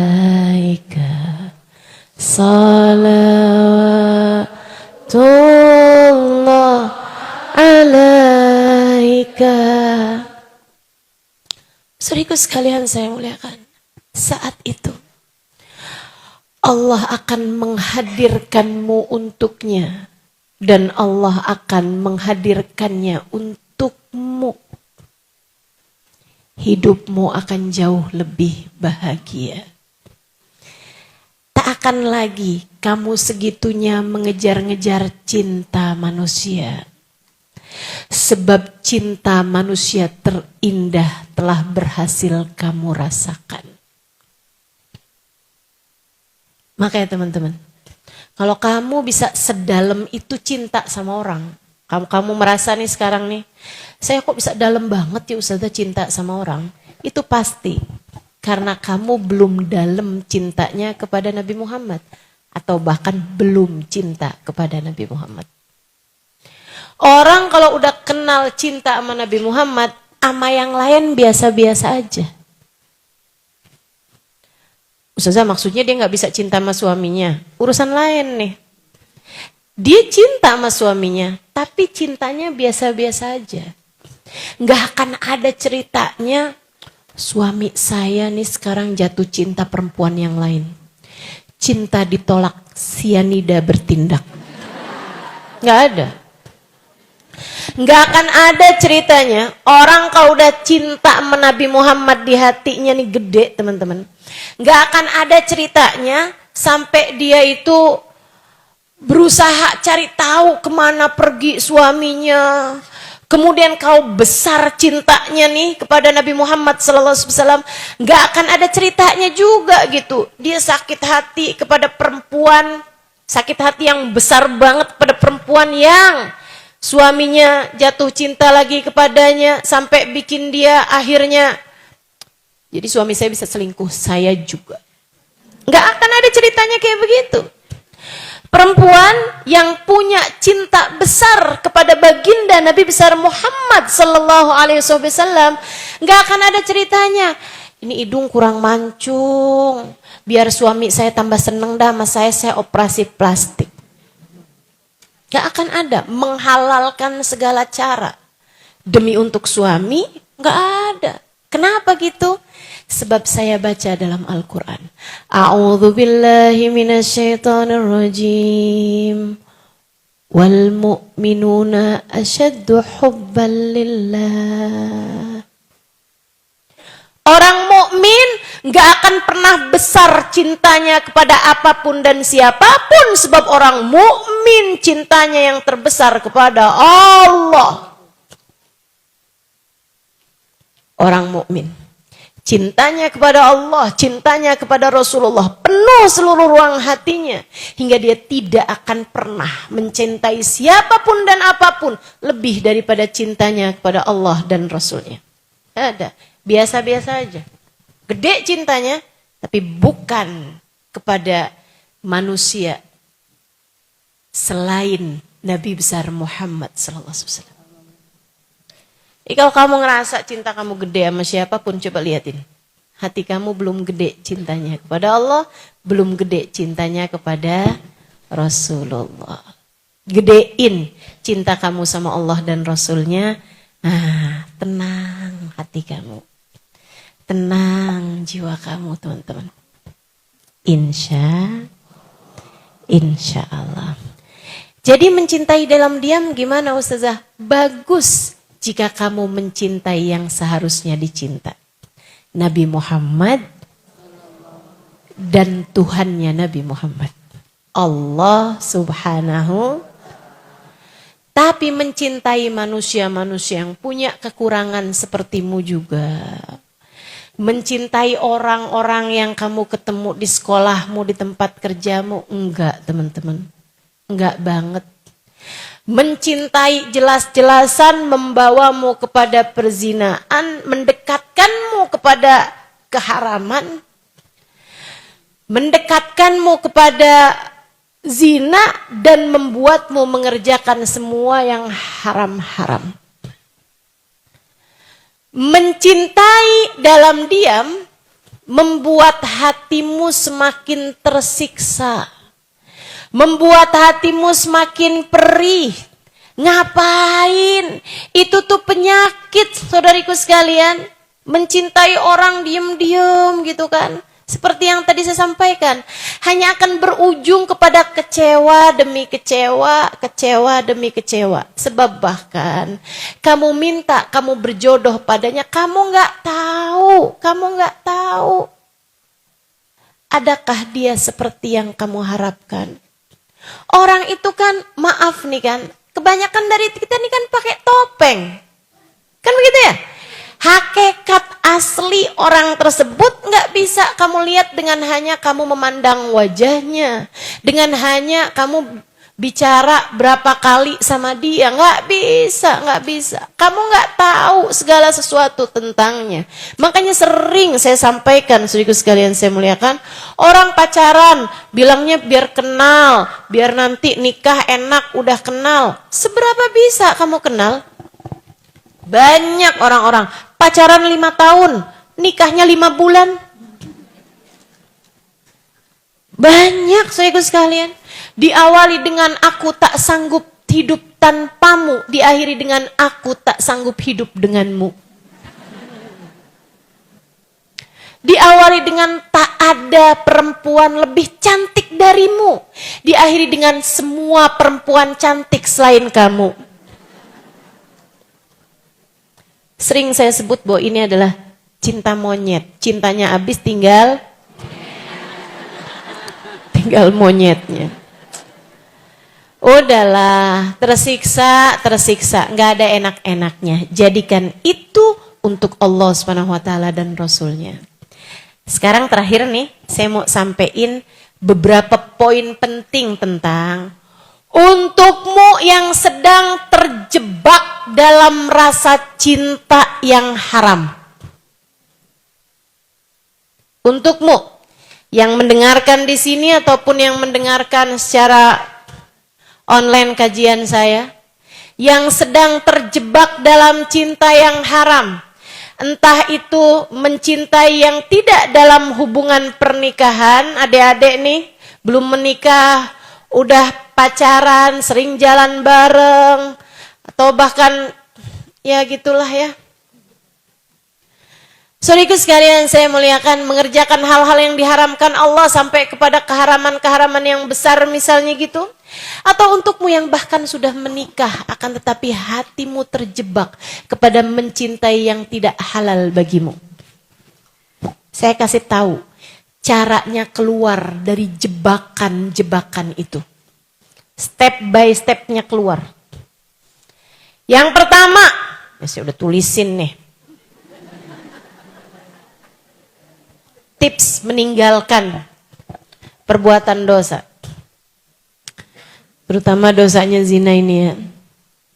salawatullah alaika. Saudaraku sekalian saya muliakan, saat itu Allah akan menghadirkanmu untuknya dan Allah akan menghadirkannya untukmu. Hidupmu akan jauh lebih bahagia. Tak akan lagi kamu segitunya mengejar-ngejar cinta manusia. Sebab cinta manusia terindah telah berhasil kamu rasakan. Makanya teman-teman, kalau kamu bisa sedalam itu cinta sama orang, kamu merasa nih sekarang nih, saya kok bisa dalam banget ya Ustazah cinta sama orang. Itu pasti karena kamu belum dalam cintanya kepada Nabi Muhammad. Atau bahkan belum cinta kepada Nabi Muhammad. Orang kalau udah kenal cinta sama Nabi Muhammad, sama yang lain biasa-biasa aja. Ustazah maksudnya dia gak bisa cinta sama suaminya. Urusan lain nih. Dia cinta sama suaminya, tapi cintanya biasa-biasa aja. Gak akan ada ceritanya, suami saya nih sekarang jatuh cinta perempuan yang lain. Cinta ditolak, sianida bertindak. Gak ada. Gak akan ada ceritanya, orang kalau udah cinta sama Nabi Muhammad di hatinya nih gede teman-teman. Gak akan ada ceritanya sampai dia itu berusaha cari tahu kemana pergi suaminya. Kemudian kau besar cintanya nih kepada Nabi Muhammad SAW. Gak akan ada ceritanya juga gitu. Dia sakit hati kepada perempuan. Sakit hati yang besar banget kepada perempuan yang suaminya jatuh cinta lagi kepadanya. Sampai bikin dia akhirnya, jadi suami saya bisa selingkuh, saya juga. Gak akan ada ceritanya kayak begitu. Perempuan yang punya cinta besar kepada baginda Nabi besar Muhammad sallallahu alaihi wasallam, enggak akan ada ceritanya. Ini hidung kurang mancung, biar suami saya tambah seneng dah sama saya operasi plastik. Enggak akan ada, menghalalkan segala cara demi untuk suami, enggak ada. Kenapa gitu? Sebab saya baca dalam Al-Quran. A'udzu billahi minasyaitonir rajim. Wal mu'minuna asyaddu hubban lillah. Orang mukmin gak akan pernah besar cintanya kepada apapun dan siapapun, sebab orang mukmin cintanya yang terbesar kepada Allah. Orang mukmin cintanya kepada Allah, cintanya kepada Rasulullah penuh seluruh ruang hatinya. Hingga dia tidak akan pernah mencintai siapapun dan apapun lebih daripada cintanya kepada Allah dan Rasulnya. Ada, biasa-biasa aja. Gede cintanya, tapi bukan kepada manusia selain Nabi besar Muhammad SAW. Kalau kamu ngerasa cinta kamu gede sama siapapun, coba liatin. hati kamu belum gede cintanya kepada Allah, belum gede cintanya kepada Rasulullah. Gedein cinta kamu sama Allah dan Rasulnya. Nah, tenang hati kamu. Tenang jiwa kamu, teman-teman. Insya Allah. Jadi mencintai dalam diam gimana Ustazah? Bagus jika kamu mencintai yang seharusnya dicinta. Nabi Muhammad dan Tuhannya Nabi Muhammad. Allah subhanahu. Tapi mencintai manusia-manusia yang punya kekurangan sepertimu juga. Mencintai orang-orang yang kamu ketemu di sekolahmu, di tempat kerjamu. Enggak teman-teman. Enggak banget. Mencintai jelas-jelasan membawamu kepada perzinaan, mendekatkanmu kepada keharaman, mendekatkanmu kepada zina dan membuatmu mengerjakan semua yang haram-haram. Mencintai dalam diam membuat hatimu semakin tersiksa. Membuat hatimu semakin perih. Ngapain? Itu tuh penyakit, saudariku sekalian. Mencintai orang diem-diem gitu kan. Seperti yang tadi saya sampaikan. Hanya akan berujung kepada kecewa demi kecewa, kecewa demi kecewa. Sebab bahkan kamu minta, kamu berjodoh padanya, kamu gak tahu. Adakah dia seperti yang kamu harapkan? Orang itu kan, maaf nih kan, kebanyakan dari kita nih kan pakai topeng. Kan begitu ya? Hakikat asli orang tersebut gak bisa kamu lihat dengan hanya kamu memandang wajahnya. Dengan hanya kamu bicara berapa kali sama dia. Gak bisa. Kamu gak tahu segala sesuatu tentangnya. Makanya sering saya sampaikan, saudaraku sekalian saya muliakan, orang pacaran bilangnya biar kenal, biar nanti nikah enak udah kenal. Seberapa bisa kamu kenal? Banyak orang-orang pacaran 5 tahun, nikahnya 5 bulan. Banyak saudaraku sekalian. Diawali dengan aku tak sanggup hidup tanpamu, diakhiri dengan aku tak sanggup hidup denganmu. Diawali dengan tak ada perempuan lebih cantik darimu, diakhiri dengan semua perempuan cantik selain kamu. Sering saya sebut bahwa ini adalah cinta monyet. Cintanya habis tinggal monyetnya. Udahlah, tersiksa, nggak ada enak-enaknya. Jadikan itu untuk Allah Subhanahu wa taala dan Rasulnya. Sekarang terakhir nih, saya mau sampein beberapa poin penting tentang untukmu yang sedang terjebak dalam rasa cinta yang haram. Untukmu yang mendengarkan di sini ataupun yang mendengarkan secara online kajian saya, yang sedang terjebak dalam cinta yang haram, entah itu mencintai yang tidak dalam hubungan pernikahan, adik-adik nih belum menikah, udah pacaran, sering jalan bareng, atau bahkan ya gitulah ya. Saudaraku sekalian saya muliakan, mengerjakan hal-hal yang diharamkan Allah sampai kepada keharaman-keharaman yang besar misalnya gitu. Atau untukmu yang bahkan sudah menikah akan tetapi hatimu terjebak kepada mencintai yang tidak halal bagimu. Saya kasih tahu caranya keluar dari jebakan-jebakan itu. Step by stepnya keluar. Yang pertama, ya saya udah tulisin nih. Tips meninggalkan perbuatan dosa. Terutama dosanya zina ini ya.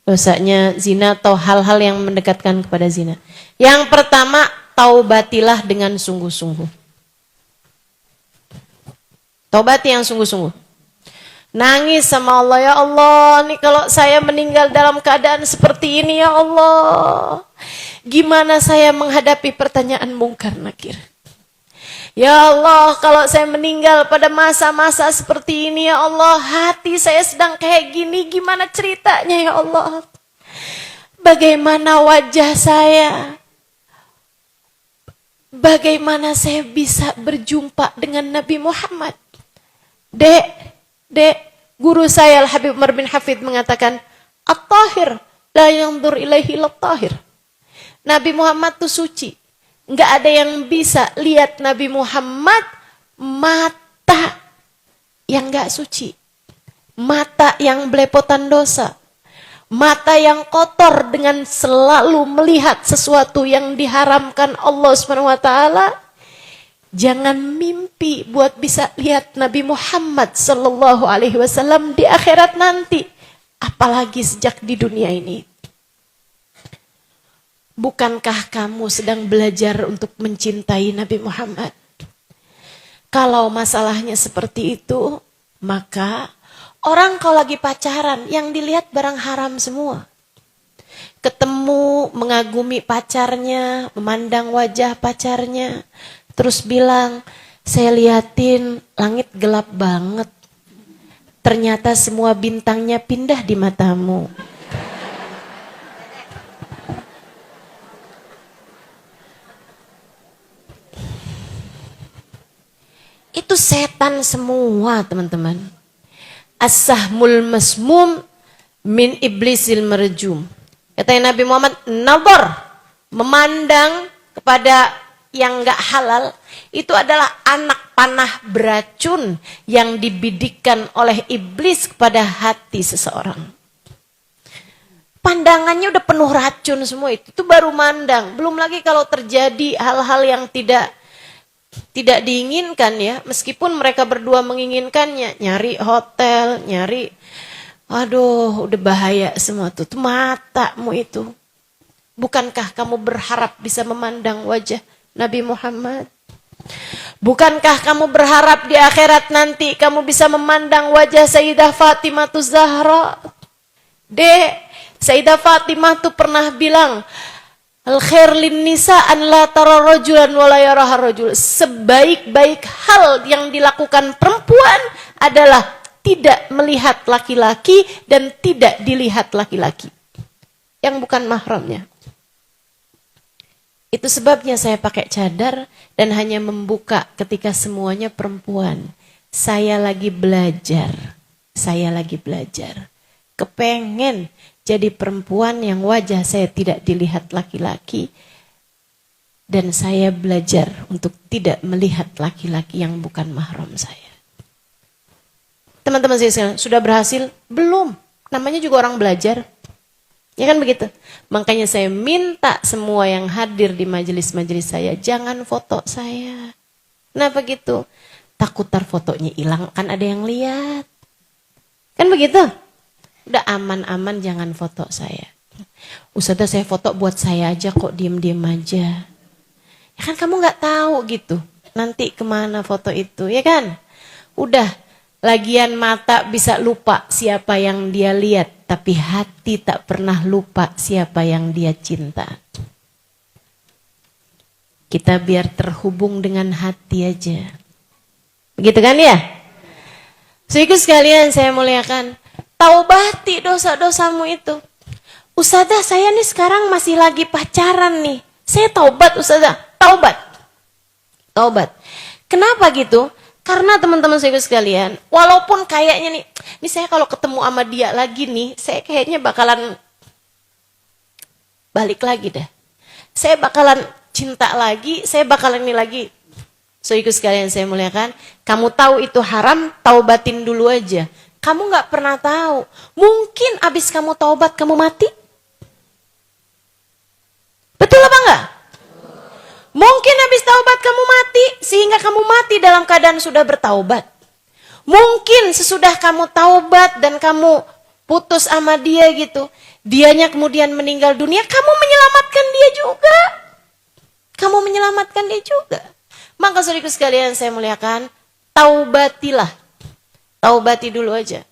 Dosanya zina atau hal-hal yang mendekatkan kepada zina. Yang pertama, taubatilah dengan sungguh-sungguh. Taubati yang sungguh-sungguh. Nangis sama Allah, ya Allah, nih kalau saya meninggal dalam keadaan seperti ini ya Allah. Gimana saya menghadapi pertanyaan mungkar nakir? Ya Allah, kalau saya meninggal pada masa-masa seperti ini, ya Allah, hati saya sedang kayak gini, gimana ceritanya ya Allah? Bagaimana wajah saya? Bagaimana saya bisa berjumpa dengan Nabi Muhammad? Dek, guru saya Al-Habib Umar bin Hafid mengatakan, At-Tahir, la yanzur ilaihi lat-tahir. Nabi Muhammad itu suci. Nggak ada yang bisa lihat Nabi Muhammad mata yang nggak suci. Mata yang belepotan dosa. Mata yang kotor dengan selalu melihat sesuatu yang diharamkan Allah SWT. Jangan mimpi buat bisa lihat Nabi Muhammad SAW di akhirat nanti. Apalagi sejak di dunia ini. Bukankah kamu sedang belajar untuk mencintai Nabi Muhammad? Kalau masalahnya seperti itu, maka orang kalau lagi pacaran, yang dilihat barang haram semua. Ketemu, mengagumi pacarnya, memandang wajah pacarnya, terus bilang, saya liatin langit gelap banget. Ternyata semua bintangnya pindah di matamu. Itu setan semua, teman-teman. As-sahmul masmum min iblisil marjum. Katanya Nabi Muhammad, nazar, memandang kepada yang enggak halal, itu adalah anak panah beracun yang dibidikkan oleh iblis kepada hati seseorang. Pandangannya udah penuh racun semua itu baru mandang. Belum lagi kalau terjadi hal-hal yang tidak diinginkan ya, meskipun mereka berdua menginginkannya, nyari hotel, aduh udah bahaya semua tuh matamu itu. Bukankah kamu berharap bisa memandang wajah Nabi Muhammad? Bukankah kamu berharap di akhirat nanti kamu bisa memandang wajah Sayyidah Fatimah Zahra? Sayyidah Fatimah tuh pernah bilang, al-khair lin nisa an la tara rajulan wa la yaraha rajul. Sebaik-baik hal yang dilakukan perempuan adalah tidak melihat laki-laki dan tidak dilihat laki-laki yang bukan mahramnya. Itu sebabnya saya pakai cadar dan hanya membuka ketika semuanya perempuan. Saya lagi belajar. Kepengen jadi perempuan yang wajah saya tidak dilihat laki-laki. Dan saya belajar untuk tidak melihat laki-laki yang bukan mahram saya. Teman-teman saya sekalian, sudah berhasil? Belum. Namanya juga orang belajar. Ya kan begitu? Makanya saya minta semua yang hadir di majelis-majelis saya, jangan foto saya. Kenapa gitu? Takut tar fotonya hilang, kan ada yang lihat. Kan begitu? Udah aman-aman jangan foto saya. Ustazah saya foto buat saya aja kok, diem-diem aja. Ya kan kamu gak tahu gitu. Nanti kemana foto itu, ya kan? Udah, lagian mata bisa lupa siapa yang dia lihat. Tapi hati tak pernah lupa siapa yang dia cinta. Kita biar terhubung dengan hati aja. Begitu kan ya? Saudaraku sekalian saya muliakan. Taubati dosa-dosamu itu. Ustazah saya nih sekarang masih lagi pacaran nih. Saya taubat Ustazah. Taubat. Kenapa gitu? Karena teman-teman saya sekalian, walaupun kayaknya nih saya kalau ketemu sama dia lagi nih, saya kayaknya bakalan balik lagi dah. Saya bakalan cinta lagi, saya bakalan ini lagi. Saudaraku sekalian saya muliakan, kamu tahu itu haram, taubatin dulu aja. Kamu gak pernah tahu, mungkin abis kamu taubat kamu mati. Betul apa enggak? Mungkin habis taubat kamu mati, sehingga kamu mati dalam keadaan sudah bertaubat. Mungkin sesudah kamu taubat dan kamu putus sama dia gitu, dianya kemudian meninggal dunia, kamu menyelamatkan dia juga. Maka saudaraku sekalian saya muliakan, taubatilah. Taubati dulu aja.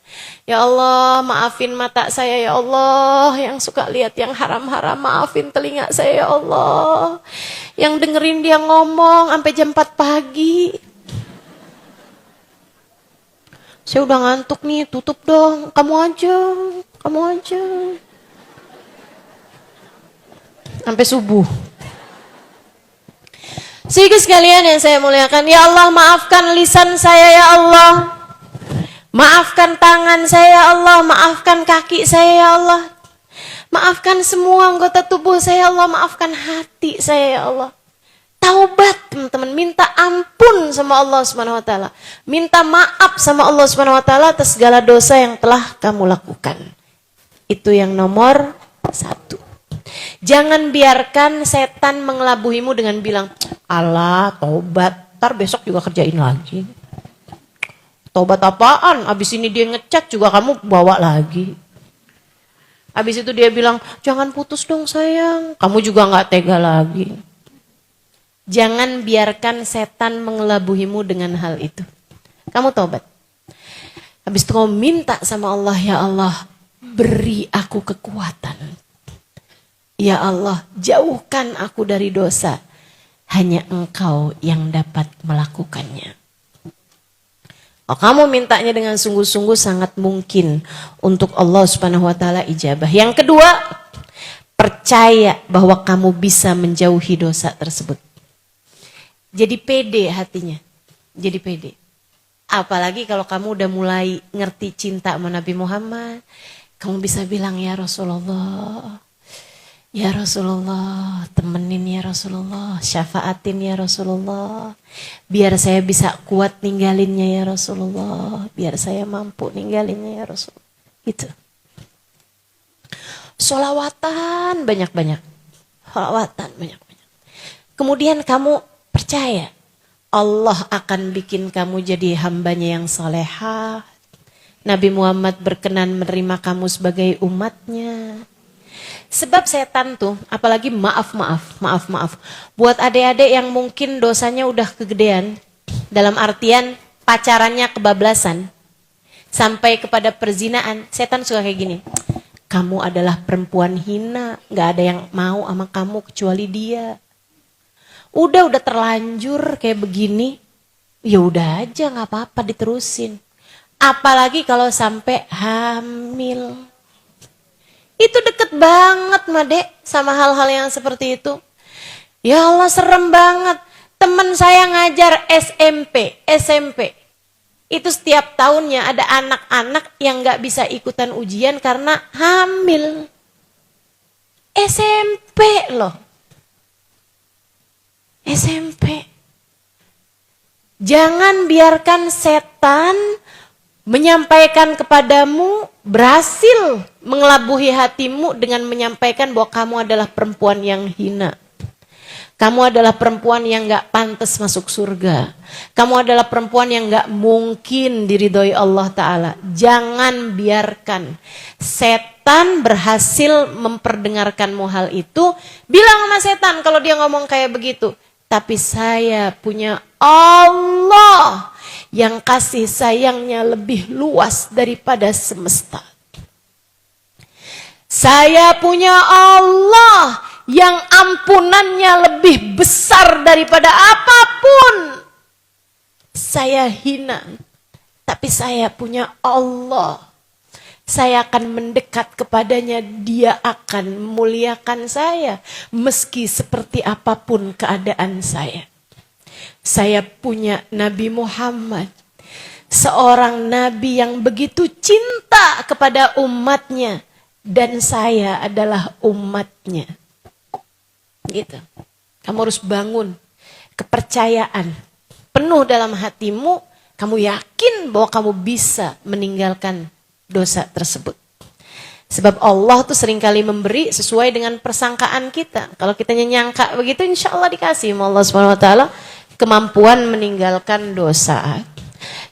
Ya Allah, maafin mata saya ya Allah, yang suka lihat yang haram-haram, maafin telinga saya ya Allah, yang dengerin dia ngomong sampai jam 4 pagi. Saya udah ngantuk nih, tutup dong, kamu aja. Sampai subuh. Sehingga sekalian yang saya muliakan, ya Allah maafkan lisan saya ya Allah. Maafkan tangan saya ya Allah, maafkan kaki saya ya Allah. Maafkan semua anggota tubuh saya ya Allah, maafkan hati saya ya Allah. Taubat teman-teman, minta ampun sama Allah Subhanahu wa taala. Minta maaf sama Allah Subhanahu wa taala atas segala dosa yang telah kamu lakukan. Itu yang nomor 1. Jangan biarkan setan mengelabuhimu dengan bilang, "Alah, tobat, ntar besok juga kerjain lagi." Tobat apaan? Abis ini dia ngechat juga kamu bawa lagi. Abis itu dia bilang, "Jangan putus dong sayang." Kamu juga gak tega lagi. Jangan biarkan setan mengelabuhimu dengan hal itu. Kamu tobat. Habis itu kamu minta sama Allah, ya Allah, beri aku kekuatan. Ya Allah, jauhkan aku dari dosa. Hanya Engkau yang dapat melakukannya. Kalau kamu mintanya dengan sungguh-sungguh, sangat mungkin untuk Allah Subhanahu wa taala ijabah. Yang kedua, percaya bahwa kamu bisa menjauhi dosa tersebut. Jadi pede hatinya. Jadi pede. Apalagi kalau kamu udah mulai ngerti cinta sama Nabi Muhammad, kamu bisa bilang, "Ya Rasulullah, ya Rasulullah, temenin ya Rasulullah, syafaatin ya Rasulullah. Biar saya bisa kuat ninggalinnya ya Rasulullah. Biar saya mampu ninggalinnya ya Rasulullah." Gitu. Sholawatan banyak-banyak. Sholawatan banyak-banyak. Kemudian kamu percaya Allah akan bikin kamu jadi hambanya yang salehah. Nabi Muhammad berkenan menerima kamu sebagai umatnya. Sebab setan tuh, apalagi maaf. Buat adik-adik yang mungkin dosanya udah kegedean, dalam artian pacarannya kebablasan, sampai kepada perzinaan, setan suka kayak gini. Kamu adalah perempuan hina, gak ada yang mau sama kamu kecuali dia. Udah terlanjur kayak begini, ya udah aja gak apa-apa diterusin. Apalagi kalau sampai hamil. Itu deket banget Made sama hal-hal yang seperti itu. Ya Allah, serem banget. Temen saya ngajar SMP. Itu setiap tahunnya ada anak-anak yang gak bisa ikutan ujian karena hamil. SMP loh. SMP. Jangan biarkan setan menyampaikan kepadamu, berhasil mengelabuhi hatimu dengan menyampaikan bahwa kamu adalah perempuan yang hina. Kamu adalah perempuan yang gak pantas masuk surga. Kamu adalah perempuan yang gak mungkin diridhoi Allah Ta'ala. Jangan biarkan setan berhasil memperdengarkanmu hal itu. Bilang sama setan kalau dia ngomong kayak begitu. Tapi saya punya Allah yang kasih sayangnya lebih luas daripada semesta. Saya punya Allah yang ampunannya lebih besar daripada apapun. Saya hina, tapi saya punya Allah. Saya akan mendekat kepadanya, dia akan memuliakan saya. Meski seperti apapun keadaan saya. Saya punya Nabi Muhammad. Seorang Nabi yang begitu cinta kepada umatnya. Dan saya adalah umatnya. Gitu. Kamu harus bangun kepercayaan penuh dalam hatimu. Kamu yakin bahwa kamu bisa meninggalkan dosa tersebut. Sebab Allah tuh seringkali memberi sesuai dengan persangkaan kita. Kalau kita nyangka begitu, insya Allah dikasih sama Allah Subhanahu wa taala kemampuan meninggalkan dosa.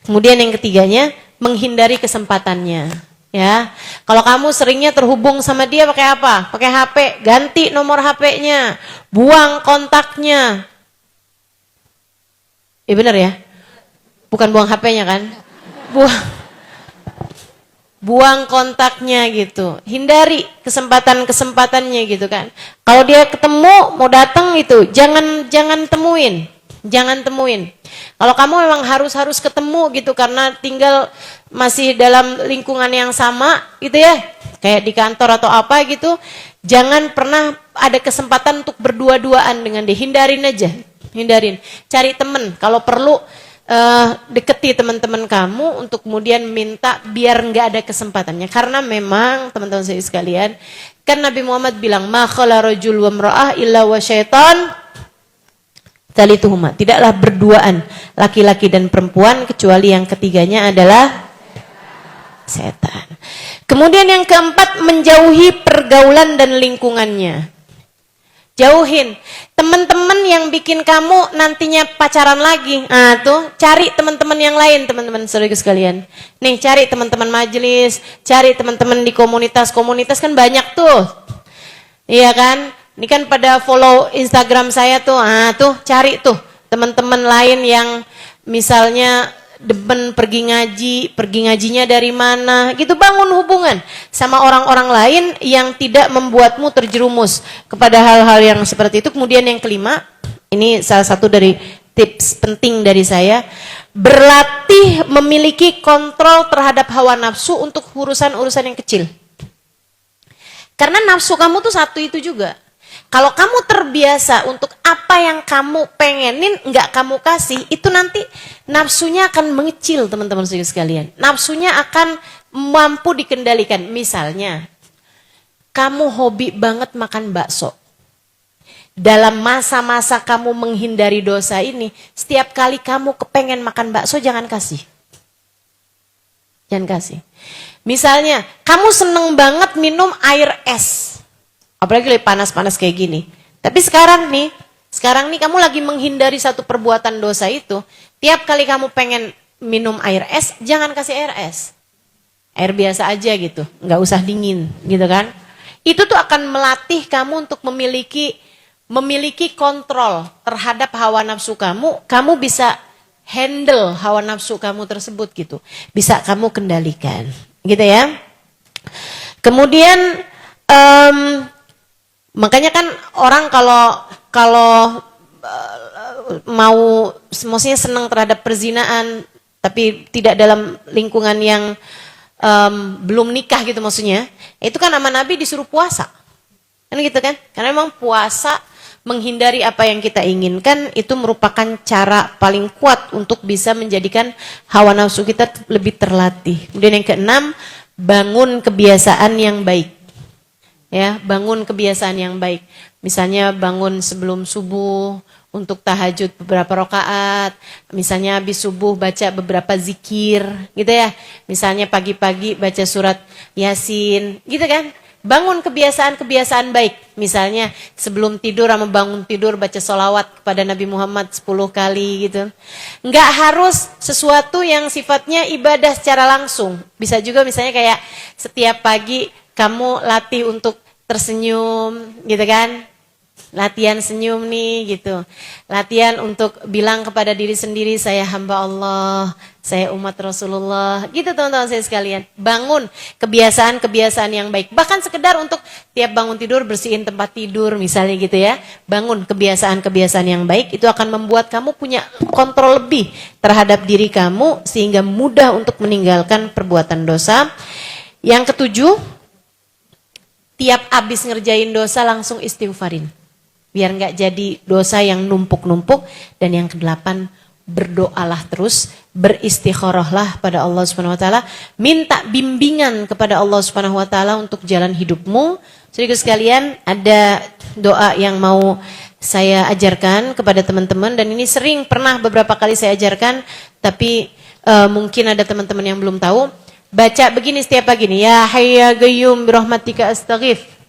Kemudian yang ketiganya, menghindari kesempatannya. Ya, kalau kamu seringnya terhubung sama dia pakai apa? Pakai HP, ganti nomor HP-nya, buang kontaknya. Benar ya? Bukan buang HP-nya kan? Buang. buang kontaknya gitu. Hindari kesempatan-kesempatannya gitu kan. Kalau dia ketemu mau datang itu, jangan temuin. Jangan temuin. Kalau kamu memang harus ketemu gitu karena tinggal masih dalam lingkungan yang sama gitu ya, kayak di kantor atau apa gitu, jangan pernah ada kesempatan untuk berdua-duaan dengan dia. Hindarin aja, hindarin. Cari temen, kalau perlu deketi teman-teman kamu untuk kemudian minta biar nggak ada kesempatannya. Karena memang teman-teman saya sekalian, kan Nabi Muhammad bilang, ma khala rajul wa imra'ah illa wa syaitan talituhuma. Tidaklah berduaan laki-laki dan perempuan kecuali yang ketiganya adalah setan. Kemudian yang keempat, menjauhi pergaulan dan lingkungannya. Jauhin teman-teman yang bikin kamu nantinya pacaran lagi. Nah tuh, cari teman-teman yang lain, teman-teman saudara sekalian. Nih, cari teman-teman majelis, cari teman-teman di komunitas kan banyak tuh. Iya kan? Ini kan pada follow Instagram saya tuh. Ah tuh, cari tuh teman-teman lain yang misalnya demen pergi ngajinya dari mana, gitu. Bangun hubungan sama orang-orang lain yang tidak membuatmu terjerumus kepada hal-hal yang seperti itu. Kemudian yang kelima, ini salah satu dari tips penting dari saya, berlatih memiliki kontrol terhadap hawa nafsu untuk urusan-urusan yang kecil. Karena nafsu kamu tuh satu itu juga. Kalau kamu terbiasa untuk apa yang kamu pengenin nggak kamu kasih, itu nanti nafsunya akan mengecil, teman-teman sekalian. Nafsunya akan mampu dikendalikan. Misalnya, kamu hobi banget makan bakso. Dalam masa-masa kamu menghindari dosa ini, setiap kali kamu kepengen makan bakso, jangan kasih. Jangan kasih. Misalnya, kamu seneng banget minum air es. Apalagi lagi panas-panas kayak gini. Tapi sekarang nih kamu lagi menghindari satu perbuatan dosa itu. Tiap kali kamu pengen minum air es, jangan kasih air es. Air biasa aja gitu, nggak usah dingin gitu kan. Itu tuh akan melatih kamu untuk memiliki kontrol terhadap hawa nafsu kamu. Kamu bisa handle hawa nafsu kamu tersebut gitu. Bisa kamu kendalikan gitu ya. Kemudian makanya kan orang kalau mau maksudnya senang terhadap perzinaan tapi tidak dalam lingkungan yang belum nikah gitu maksudnya, itu kan sama Nabi disuruh puasa. Kan gitu kan? Karena memang puasa menghindari apa yang kita inginkan itu merupakan cara paling kuat untuk bisa menjadikan hawa nafsu kita lebih terlatih. Kemudian yang keenam, bangun kebiasaan yang baik. Ya, bangun kebiasaan yang baik. Misalnya bangun sebelum subuh untuk tahajud beberapa rakaat. Misalnya habis subuh baca beberapa zikir, gitu ya. Misalnya pagi-pagi baca surat Yasin, gitu kan? Bangun kebiasaan-kebiasaan baik. Misalnya sebelum tidur sama bangun tidur baca sholawat kepada Nabi Muhammad 10 kali gitu. Enggak harus sesuatu yang sifatnya ibadah secara langsung. Bisa juga misalnya kayak setiap pagi kamu latih untuk tersenyum gitu kan. Latihan senyum nih gitu. Latihan untuk bilang kepada diri sendiri, saya hamba Allah, saya umat Rasulullah. Gitu teman-teman saya sekalian. Bangun kebiasaan-kebiasaan yang baik. Bahkan sekedar untuk tiap bangun tidur bersihin tempat tidur misalnya gitu ya. Bangun kebiasaan-kebiasaan yang baik. Itu akan membuat kamu punya kontrol lebih terhadap diri kamu sehingga mudah untuk meninggalkan perbuatan dosa. Yang ketujuh, tiap abis ngerjain dosa langsung istighfarin. Biar nggak jadi dosa yang numpuk-numpuk. Dan yang kedelapan, berdoalah terus, beristikharahlah pada Allah Subhanahu wa taala, minta bimbingan kepada Allah Subhanahu wa taala untuk jalan hidupmu. Saudara sekalian, ada doa yang mau saya ajarkan kepada teman-teman dan ini pernah beberapa kali saya ajarkan, tapi mungkin ada teman-teman yang belum tahu. Baca begini setiap pagi nih, ya hayy ya qayyum birahmatika astaghith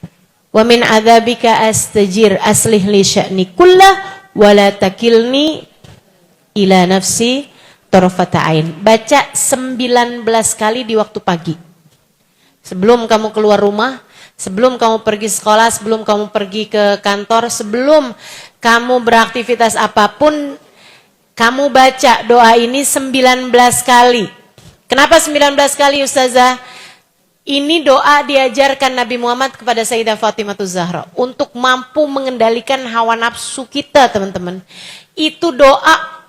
wa min adzabika astajir aslih li sya'ni kullah wa la takilni ila nafsi tarfata ain. Baca 19 kali di waktu pagi. Sebelum kamu keluar rumah, sebelum kamu pergi sekolah, sebelum kamu pergi ke kantor, sebelum kamu beraktivitas apapun, kamu baca doa ini 19 kali. Kenapa 19 kali Ustazah? Ini doa diajarkan Nabi Muhammad kepada Sayyidah Fatimah Zahra untuk mampu mengendalikan hawa nafsu kita, teman-teman. Itu doa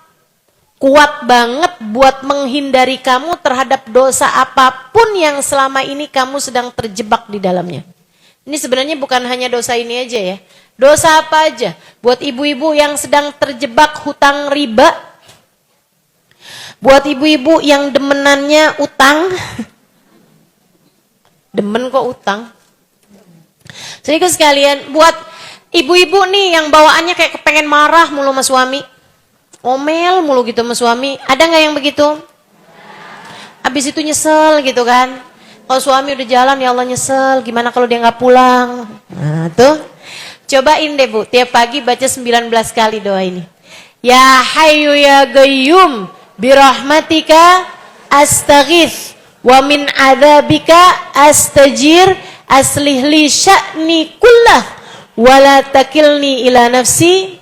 kuat banget buat menghindari kamu terhadap dosa apapun yang selama ini kamu sedang terjebak di dalamnya. Ini sebenarnya bukan hanya dosa ini aja ya. Dosa apa aja? Buat ibu-ibu yang sedang terjebak hutang riba. Buat ibu-ibu yang demenannya utang. Demen kok utang. Jadi sekalian, buat ibu-ibu nih yang bawaannya kayak kepengen marah mulu sama suami. Omel mulu gitu sama suami. Ada gak yang begitu? Abis itu nyesel gitu kan. Kalau suami udah jalan, ya Allah nyesel. Gimana kalau dia gak pulang? Nah tuh. Cobain deh Bu, tiap pagi baca 19 kali doa ini. Ya Hayyu ya Qayyum birahmatika astaghits wa min adzabika astajir aslih li sya'ni kullah wa la takilni ila nafsi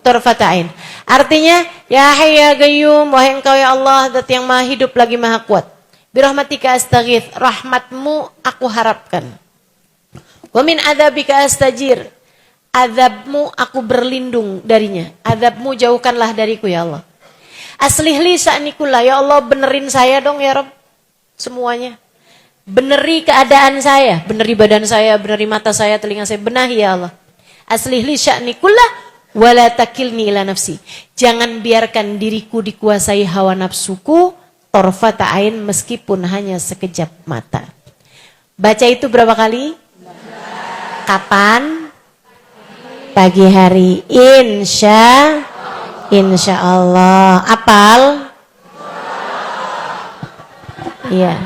tarfatain. Artinya, ya Hayyu ya Qayyum, wahai Engkau ya Allah, Zat yang Maha hidup lagi Maha kuat. Birahmatika astaghits, rahmatmu aku harapkan. Wa min adzabika astajir, azabmu aku berlindung darinya. Azabmu jauhkanlah dariku ya Allah. Aslih li sya'ni kullah, ya Allah benerin saya dong ya Rabb. Semuanya. Beneri keadaan saya, beneri badan saya, beneri mata saya, telinga saya, benahi ya Allah. Aslih li sya'ni kullah wala takilni ila nafsi. Jangan biarkan diriku dikuasai hawa nafsuku tarfata ain, meskipun hanya sekejap mata. Baca itu berapa kali? Kapan? Pagi hari. Insya Allah. Apal? Iya.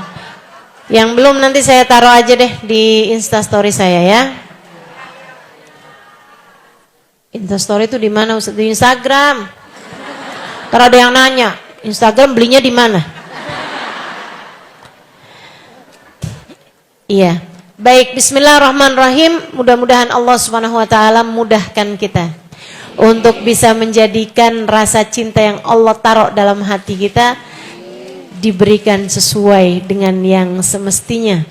Yang belum nanti saya taruh aja deh di Instastory saya ya. Instastory itu di mana Ustaz? Di Instagram. Ntar ada yang nanya, Instagram belinya di mana? Iya. Baik, bismillahirrahmanirrahim. Mudah-mudahan Allah Subhanahu wa taala mudahkan kita untuk bisa menjadikan rasa cinta yang Allah taruh dalam hati kita diberikan sesuai dengan yang semestinya.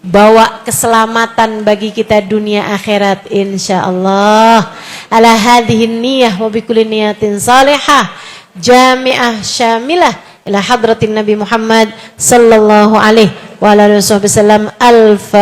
Bawa keselamatan bagi kita dunia akhirat insyaallah. Ala hadhihi niyyah wa bikulli niyatin salihah jami'ah syamilah ila hadratin Nabi Muhammad sallallahu alaihi wa alihi wasallam. Al-Fatihah.